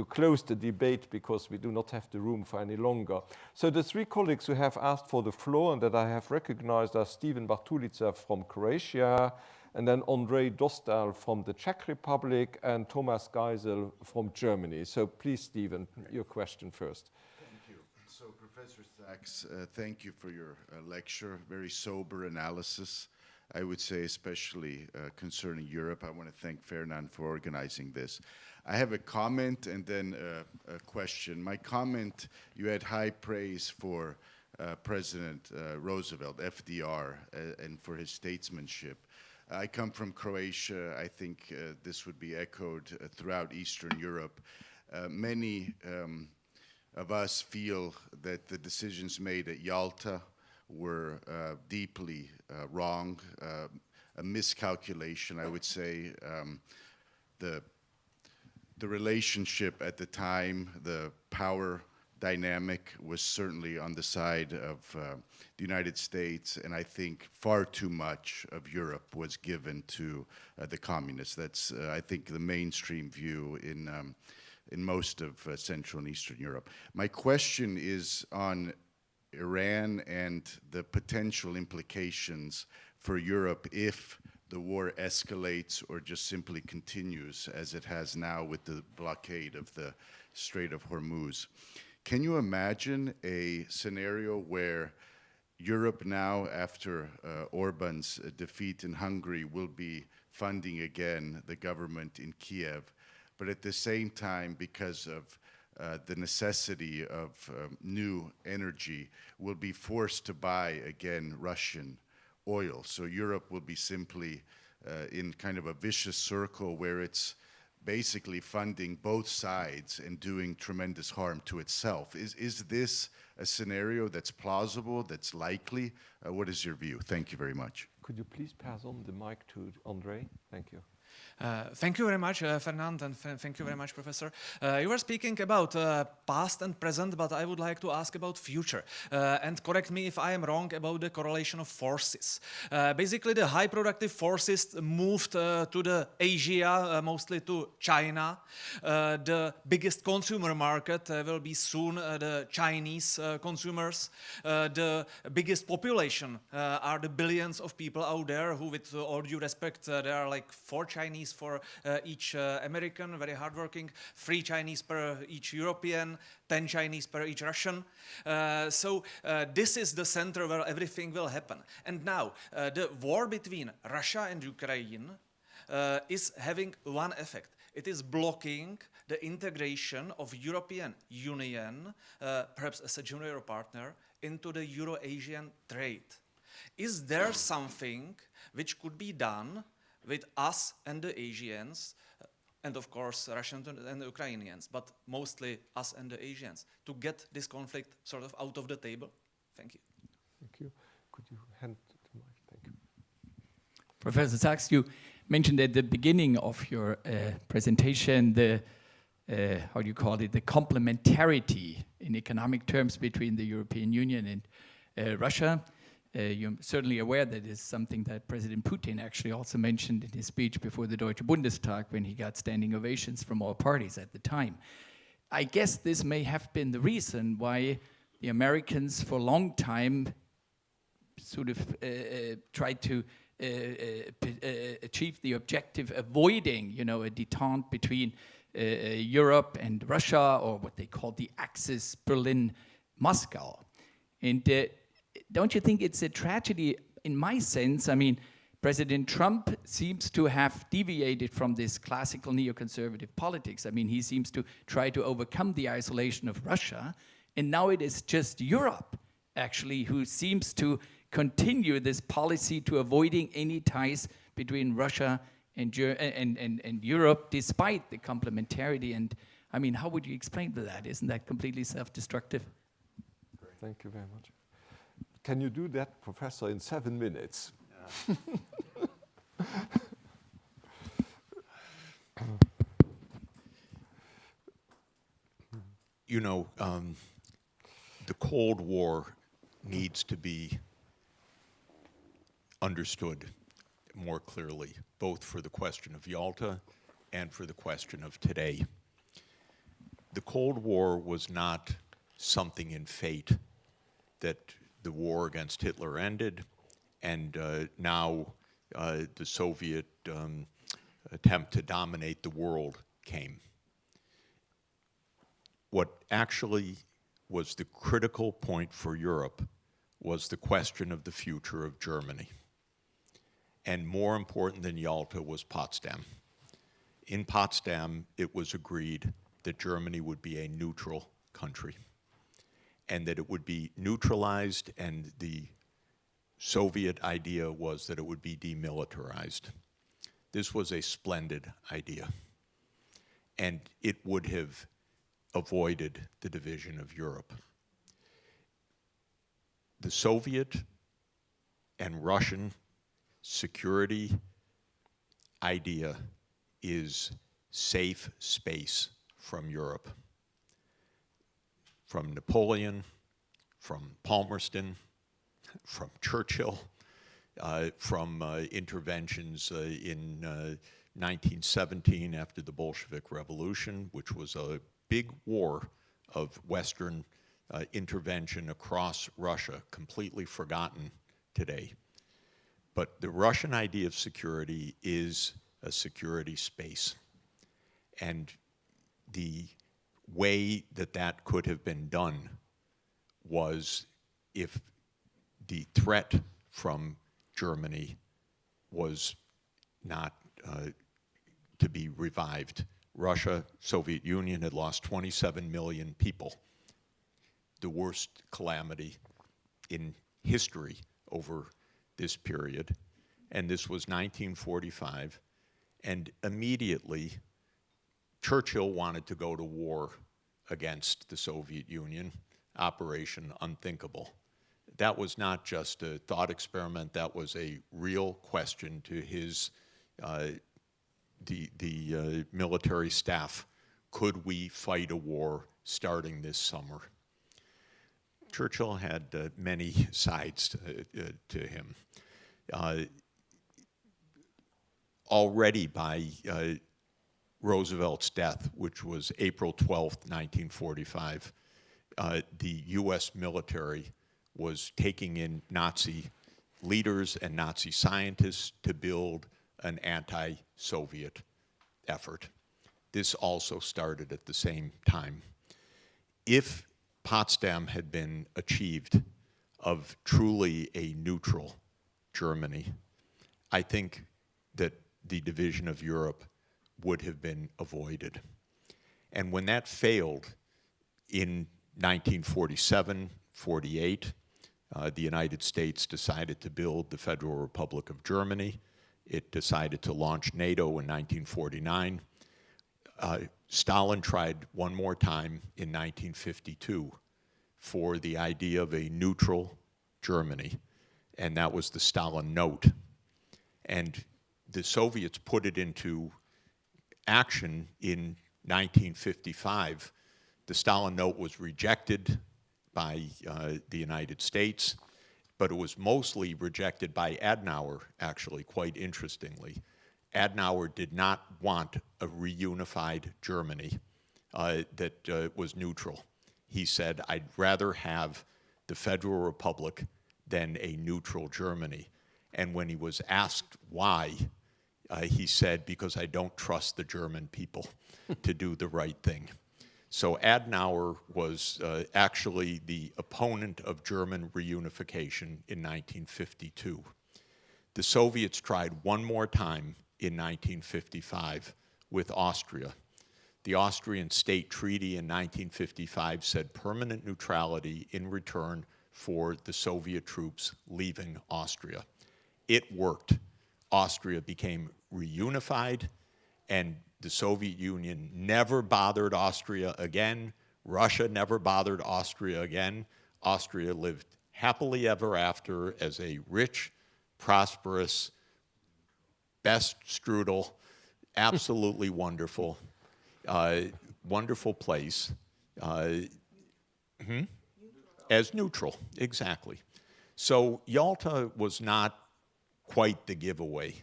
close the debate, because we do not have the room for any longer. So the 3 colleagues who have asked for the floor and that I have recognized are Steven Bartulica from Croatia, and then Andrej Dostal from the Czech Republic, and Thomas Geisel from Germany. So please, Steven, your question first. Thank you. So, Professor Sachs, thank you for your lecture. Very sober analysis, I would say, especially concerning Europe. I want to thank Ferdinand for organizing this. I have a comment and then a question. My comment, you had high praise for President Roosevelt, FDR, and for his statesmanship. I come from Croatia. I think this would be echoed throughout Eastern Europe. Many of us feel that the decisions made at Yalta were deeply wrong, a miscalculation, I would say. The relationship at the time, the power dynamic was certainly on the side of the United States, and I think far too much of Europe was given to the communists. That's, I think, the mainstream view in most of Central and Eastern Europe. My question is on Iran and the potential implications for Europe if the war escalates or just simply continues as it has now with the blockade of the Strait of Hormuz. Can you imagine a scenario where Europe now, after Orban's defeat in Hungary, will be funding again the government in Kiev, but at the same time, because of the necessity of new energy, will be forced to buy again Russian oil? So Europe will be simply in kind of a vicious circle where it's basically funding both sides and doing tremendous harm to itself. Is this a scenario that's plausible, that's likely? What is your view? Thank you very much. Could you please pass on the mic to Andrej? Thank you. Thank you very much, Fernand, and thank you very much, Professor. You were speaking about past and present, but I would like to ask about future. And correct me if I am wrong about the correlation of forces. Basically, the high productive forces moved to the Asia, mostly to China. The biggest consumer market will be soon the Chinese consumers. The biggest population are the billions of people out there who, with all due respect, there are like 4 Chinese for each American, very hardworking, 3 Chinese per each European, 10 Chinese per each Russian. So this is the center where everything will happen. And now, the war between Russia and Ukraine is having one effect. It is blocking the integration of European Union, perhaps as a junior partner, into the Euro-Asian trade. Is there something which could be done with us and the Asians, and of course Russians and the Ukrainians, but mostly us and the Asians, to get this conflict sort of out of the table? Thank you. Thank you. Could you hand the mic? Thank you. Professor Sachs, you mentioned at the beginning of your presentation the, how do you call it, the complementarity in economic terms between the European Union and Russia. you're certainly aware that is something that President Putin actually also mentioned in his speech before the Deutsche Bundestag when he got standing ovations from all parties at the time. I guess this may have been the reason why the Americans for a long time sort of tried to achieve the objective, avoiding, you know, a detente between Europe and Russia, or what they call the Axis Berlin-Moscow. And don't you think it's a tragedy in my sense? I mean, President Trump seems to have deviated from this classical neoconservative politics. I mean, he seems to try to overcome the isolation of Russia, and now it is just Europe, actually, who seems to continue this policy to avoiding any ties between Russia and Europe, despite the complementarity. And I mean, how would you explain that? Isn't that completely self-destructive? Thank you very much. Can you do that, Professor, in 7 minutes? You know, the Cold War needs to be understood more clearly, both for the question of Yalta and for the question of today. The Cold War was not something in fate that the war against Hitler ended, and now the Soviet attempt to dominate the world came. What actually was the critical point for Europe was the question of the future of Germany. And more important than Yalta was Potsdam. In Potsdam, it was agreed that Germany would be a neutral country, and that it would be neutralized, and the Soviet idea was that it would be demilitarized. This was a splendid idea, and it would have avoided the division of Europe. The Soviet and Russian security idea is safe space from Europe. From Napoleon, from Palmerston, from Churchill, from interventions in 1917 after the Bolshevik Revolution, which was a big war of Western intervention across Russia, completely forgotten today. But the Russian idea of security is a security space. And the way that that could have been done was if the threat from Germany was not to be revived. Russia, Soviet Union had lost 27 million people, the worst calamity in history over this period. And this was 1945, and immediately Churchill wanted to go to war against the Soviet Union, Operation Unthinkable. That was not just a thought experiment, that was a real question to his, the military staff. Could we fight a war starting this summer? Churchill had many sides to him. Already by Roosevelt's death, which was April 12th, 1945, the US military was taking in Nazi leaders and Nazi scientists to build an anti-Soviet effort. This also started at the same time. If Potsdam had been achieved of truly a neutral Germany, I think that the division of Europe would have been avoided. And when that failed in 1947, 48, the United States decided to build the Federal Republic of Germany. It decided to launch NATO in 1949. Stalin tried one more time in 1952 for the idea of a neutral Germany, and that was the Stalin Note. And the Soviets put it into action in 1955. The Stalin Note was rejected by the United States, but it was mostly rejected by Adenauer, actually, quite interestingly. Adenauer did not want a reunified Germany that was neutral. He said, I'd rather have the Federal Republic than a neutral Germany. And when he was asked why, he said, because I don't trust the German people to do the right thing. So Adenauer was actually the opponent of German reunification in 1952. The Soviets tried one more time in 1955 with Austria. The Austrian State Treaty in 1955 said permanent neutrality in return for the Soviet troops leaving Austria. It worked. Austria became reunified, and the Soviet Union never bothered Austria again. Russia never bothered Austria again. Austria lived happily ever after as a rich, prosperous, best strudel, absolutely wonderful, wonderful place. As neutral, exactly. So Yalta was not quite the giveaway.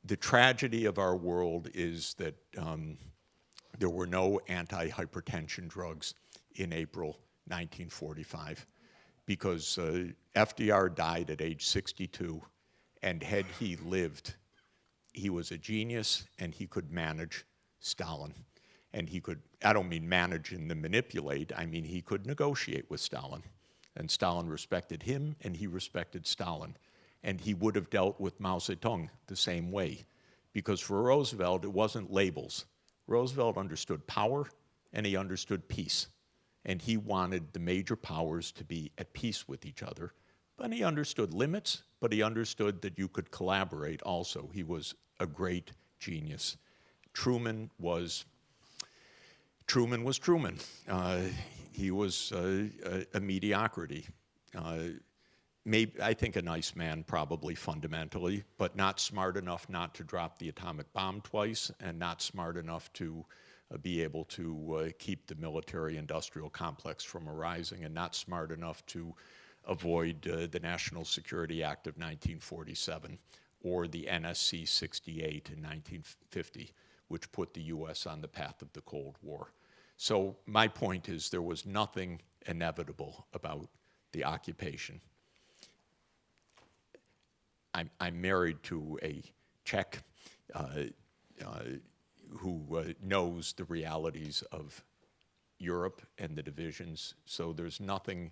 The tragedy of our world is that there were no anti-hypertension drugs in April 1945 because FDR died at age 62, and had he lived, he was a genius and he could manage Stalin. And he could, I don't mean manage in the manipulate, I mean he could negotiate with Stalin. And Stalin respected him and he respected Stalin. And he would have dealt with Mao Zedong the same way. Because for Roosevelt, it wasn't labels. Roosevelt understood power and he understood peace. And he wanted the major powers to be at peace with each other. But he understood limits, but he understood that you could collaborate also. He was a great genius. Truman was Truman. He was a mediocrity. Maybe, I think a nice man probably fundamentally, but not smart enough not to drop the atomic bomb twice and not smart enough to be able to keep the military-industrial complex from arising and not smart enough to avoid the National Security Act of 1947 or the NSC 68 in 1950, which put the US on the path of the Cold War. So my point is there was nothing inevitable about the occupation. I'm married to a Czech who knows the realities of Europe and the divisions, so there's nothing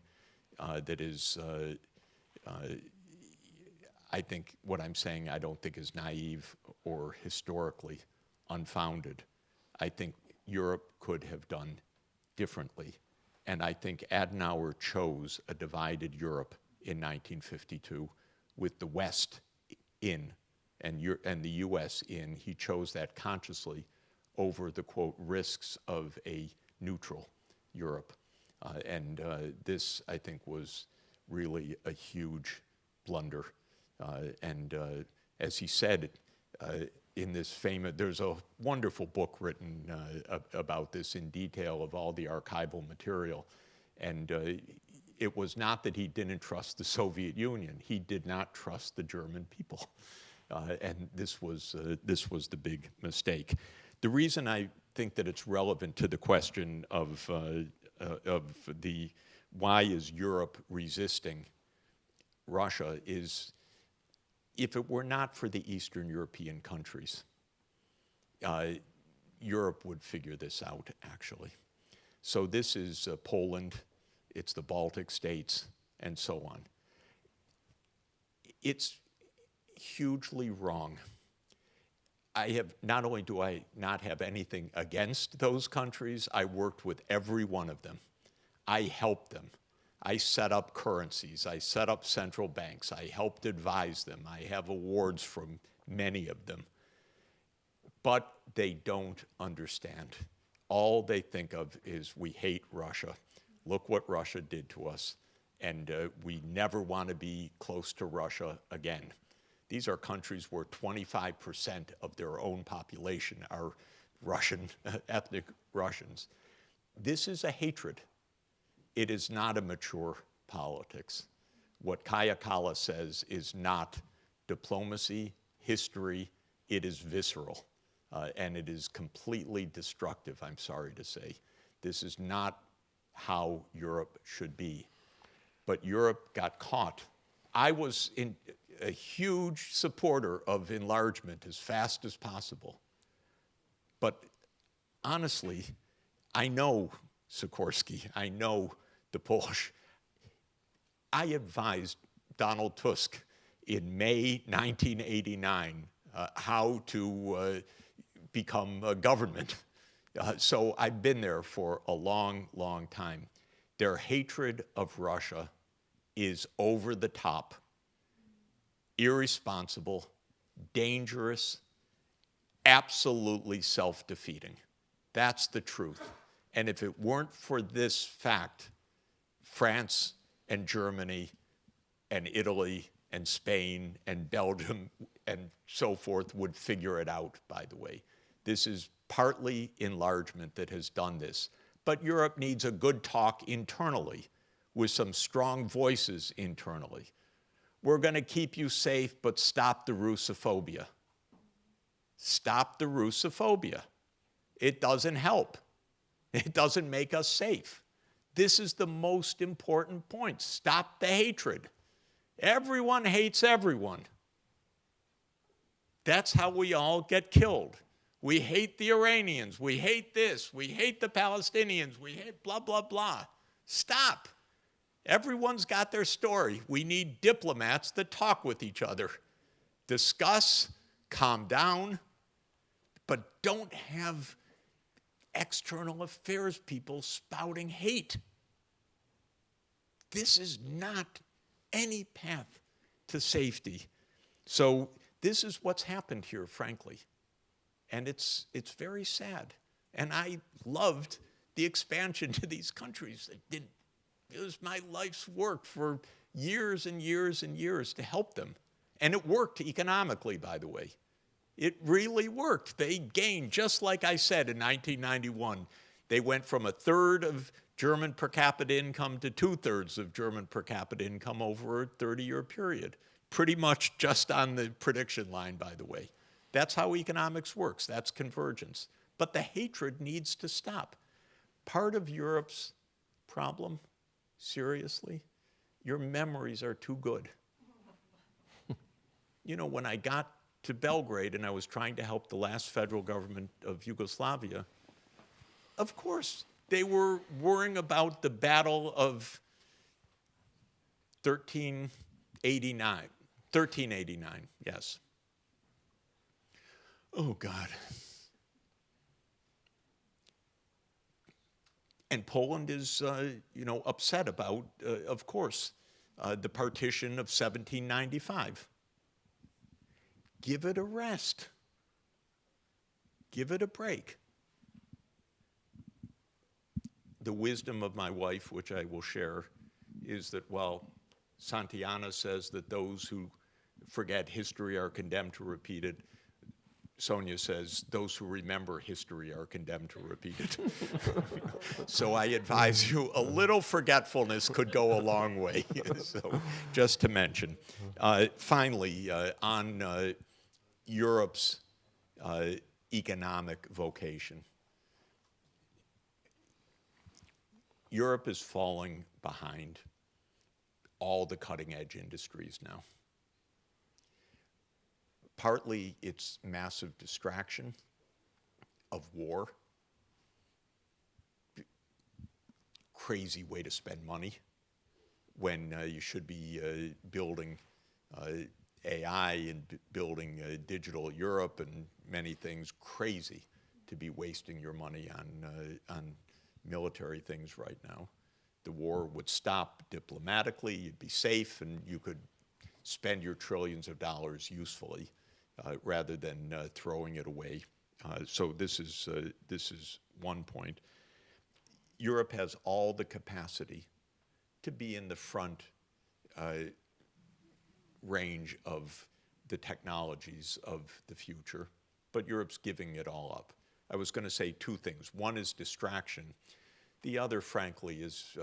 that is, I think what I'm saying I don't think is naive or historically unfounded. I think Europe could have done differently, and I think Adenauer chose a divided Europe in 1952 with the West in and the US in. He chose that consciously over the, quote, risks of a neutral Europe. This, I think, was really a huge blunder. As he said, in this famous, there's a wonderful book written about this in detail of all the archival material. And it was not that he didn't trust the Soviet Union. He did not trust the German people. And this was the big mistake. The reason I think that it's relevant to the question of the why is Europe resisting Russia is if it were not for the Eastern European countries, Europe would figure this out, actually. So this is Poland, it's the Baltic states, and so on. It's hugely wrong. Not only do I not have anything against those countries, I worked with every one of them. I helped them. I set up currencies. I set up central banks. I helped advise them. I have awards from many of them. But they don't understand. All they think of is we hate Russia. Look what Russia did to us. And we never want to be close to Russia again. These are countries where 25% of their own population are Russian, ethnic Russians. This is a hatred. It is not a mature politics. what Kaya Kala says is not diplomacy, history, it is visceral. And it is completely destructive, I'm sorry to say. This is not how Europe should be. But Europe got caught. I was a huge supporter of enlargement as fast as possible. But honestly, I know Sikorsky, I know the Polish. I advised Donald Tusk in May 1989 how to become a government. So I've been there for a long, long time. Their hatred of Russia is over the top, irresponsible, dangerous, absolutely self-defeating. That's the truth. And if it weren't for this fact, France and Germany and Italy and Spain and Belgium and so forth would figure it out, by the way. This is partly enlargement that has done this. But Europe needs a good talk internally with some strong voices internally. We're going to keep you safe, but stop the Russophobia. Stop the Russophobia. It doesn't help. It doesn't make us safe. This is the most important point. Stop the hatred. Everyone hates everyone. That's how we all get killed. We hate the Iranians. We hate this. We hate the Palestinians. We hate blah, blah, blah. Stop. Everyone's got their story. We need diplomats that talk with each other. Discuss, calm down, but don't have external affairs people spouting hate. This is not any path to safety. So this is what's happened here, frankly. And it's very sad. And I loved the expansion to these countries. It was my life's work for years and years and years to help them. And it worked economically, by the way. It really worked. They gained, just like I said in 1991. They went from a third of German per capita income to 2/3 of German per capita income over a 30-year period. Pretty much just on the prediction line, by the way. That's how economics works. That's convergence. But the hatred needs to stop. Part of Europe's problem, seriously, your memories are too good. You know, when I got to Belgrade and I was trying to help the last federal government of Yugoslavia, of course, they were worrying about the battle of 1389, yes. Oh, God. And Poland is, upset about, of course, the partition of 1795. Give it a rest. Give it a break. The wisdom of my wife, which I will share, is that while Santayana says that those who forget history are condemned to repeat it, Sonia says those who remember history are condemned to repeat it. So I advise you, a little forgetfulness could go a long way. So just to mention. Finally, on Europe's economic vocation. Europe is falling behind all the cutting-edge industries now. Partly it's massive distraction of war. Crazy way to spend money when you should be building AI and building digital Europe and many things. Crazy to be wasting your money on military things right now. The war would stop diplomatically, you'd be safe, and you could spend your trillions of dollars usefully rather than throwing it away. So this is one point. Europe has all the capacity to be in the front range of the technologies of the future, but Europe's giving it all up. I was going to say two things. One is distraction. The other, frankly, is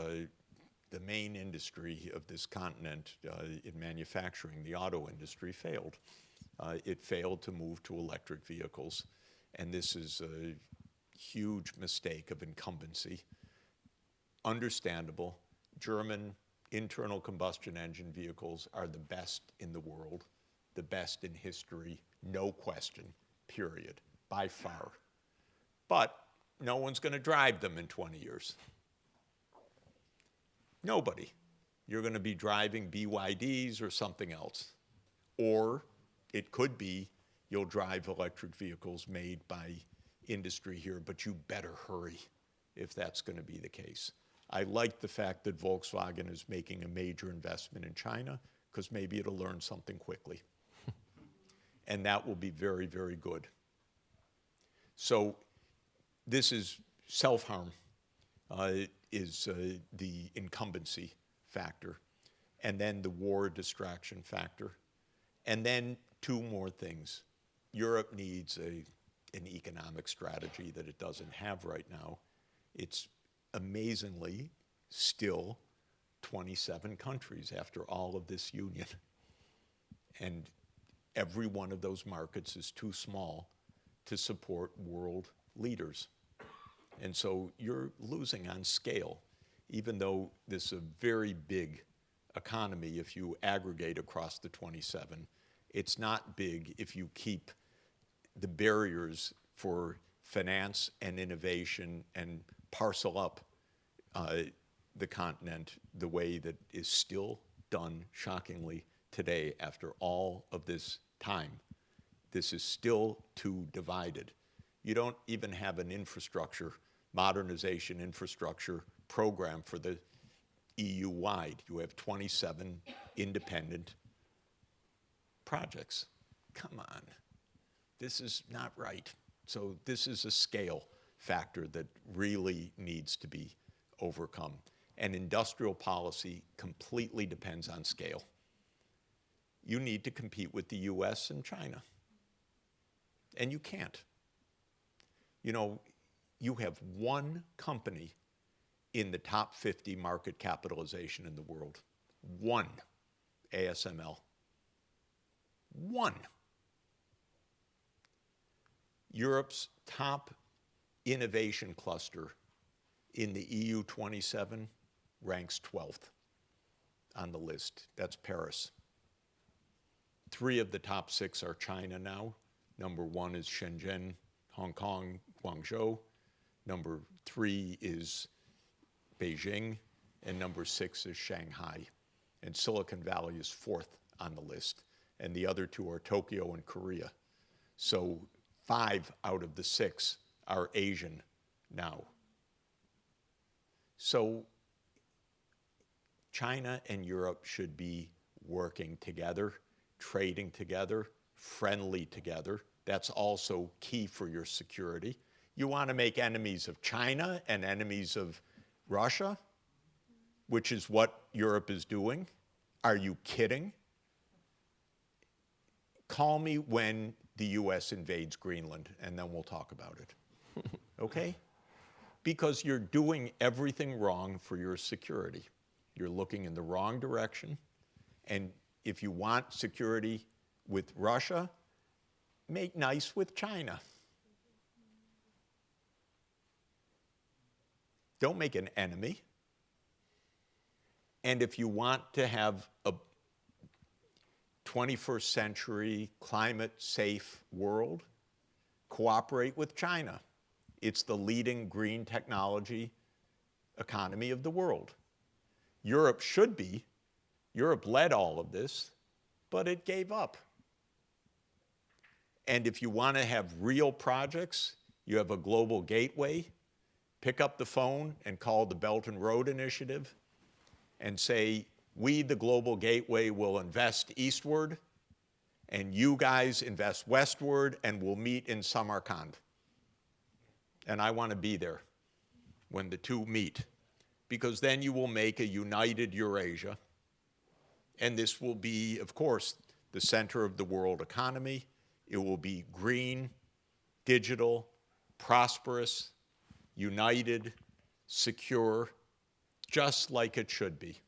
the main industry of this continent in manufacturing, the auto industry, failed. It failed to move to electric vehicles. And this is a huge mistake of incumbency. Understandable. German internal combustion engine vehicles are the best in the world, the best in history, no question, period, by far. But no one's going to drive them in 20 years. Nobody. You're going to be driving BYDs or something else. Or it could be you'll drive electric vehicles made by industry here, but you better hurry if that's going to be the case. I like the fact that Volkswagen is making a major investment in China, because maybe it'll learn something quickly. And that will be very, very good. So this is self-harm, is the incumbency factor, and then the war distraction factor. And then two more things. Europe needs an economic strategy that it doesn't have right now. It's amazingly still 27 countries after all of this union. And every one of those markets is too small to support world leaders. And so you're losing on scale, even though this is a very big economy if you aggregate across the 27. It's not big if you keep the barriers for finance and innovation and parcel up the continent the way that is still done, shockingly, today after all of this time. This is still too divided. You don't even have an infrastructure, modernization infrastructure program for the EU-wide. You have 27 independent projects. Come on. This is not right. So this is a scale factor that really needs to be overcome. And industrial policy completely depends on scale. You need to compete with the US and China. And you can't. You know, you have one company in the top 50 market capitalization in the world. One. ASML. One. Europe's top innovation cluster in the EU 27 ranks 12th on the list. That's Paris. 3 of the top 6 are China now. Number 1 is Shenzhen, Hong Kong, Guangzhou. Number 3 is Beijing, and number 6 is Shanghai. And Silicon Valley is 4th on the list. And the other 2 are Tokyo and Korea. So 5 out of the 6 are Asian now. So China and Europe should be working together, trading together, friendly together. That's also key for your security. You want to make enemies of China and enemies of Russia, which is what Europe is doing? Are you kidding? Call me when the US invades Greenland, and then we'll talk about it. Okay? Because you're doing everything wrong for your security. You're looking in the wrong direction. And if you want security with Russia, make nice with China. Don't make an enemy. And if you want to have a 21st century climate safe world, cooperate with China. It's the leading green technology economy of the world. Europe should be. Europe led all of this, but it gave up. And if you want to have real projects, you have a global gateway, pick up the phone and call the Belt and Road Initiative and say, we, the global gateway, will invest eastward, and you guys invest westward, and we'll meet in Samarkand. And I want to be there when the two meet, because then you will make a united Eurasia, and this will be, of course, the center of the world economy. It will be green, digital, prosperous, united, secure, just like it should be.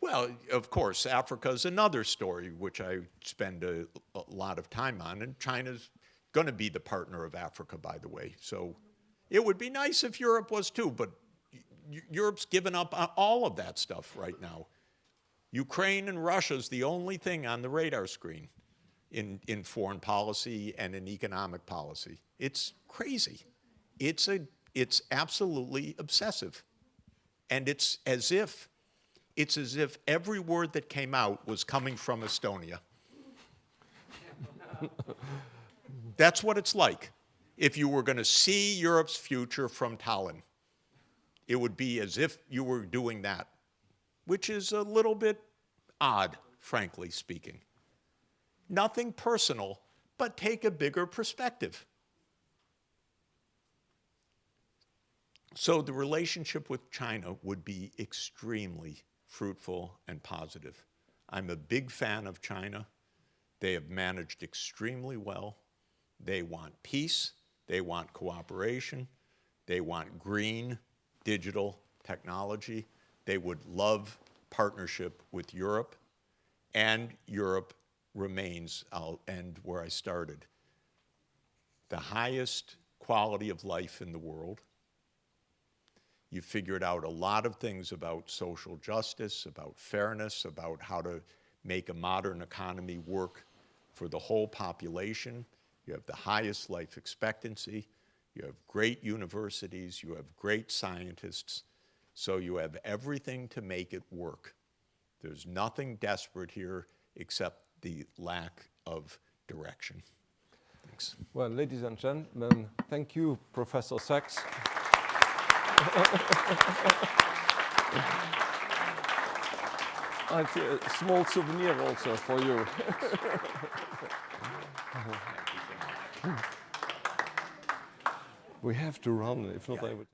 Well, of course, Africa is another story which I spend a lot of time on, and China's going to be the partner of Africa, by the way. So it would be nice if Europe was too, but Europe's given up on all of that stuff right now. Ukraine and Russia's the only thing on the radar screen in foreign policy and in economic policy. It's crazy. It's absolutely obsessive. And it's as if every word that came out was coming from Estonia. That's what it's like. If you were going to see Europe's future from Tallinn, it would be as if you were doing that, which is a little bit odd, frankly speaking. Nothing personal, but take a bigger perspective. So the relationship with China would be extremely fruitful and positive. I'm a big fan of China. They have managed extremely well. They want peace. They want cooperation. They want green, digital technology. They would love partnership with Europe. And Europe remains, I'll end where I started, the highest quality of life in the world. You figured out a lot of things about social justice, about fairness, about how to make a modern economy work for the whole population. You have the highest life expectancy. You have great universities. You have great scientists. So you have everything to make it work. There's nothing desperate here except the lack of direction. Thanks. Well, ladies and gentlemen, thank you, Professor Sachs. I have a small souvenir also for you. We have to run, if not I would...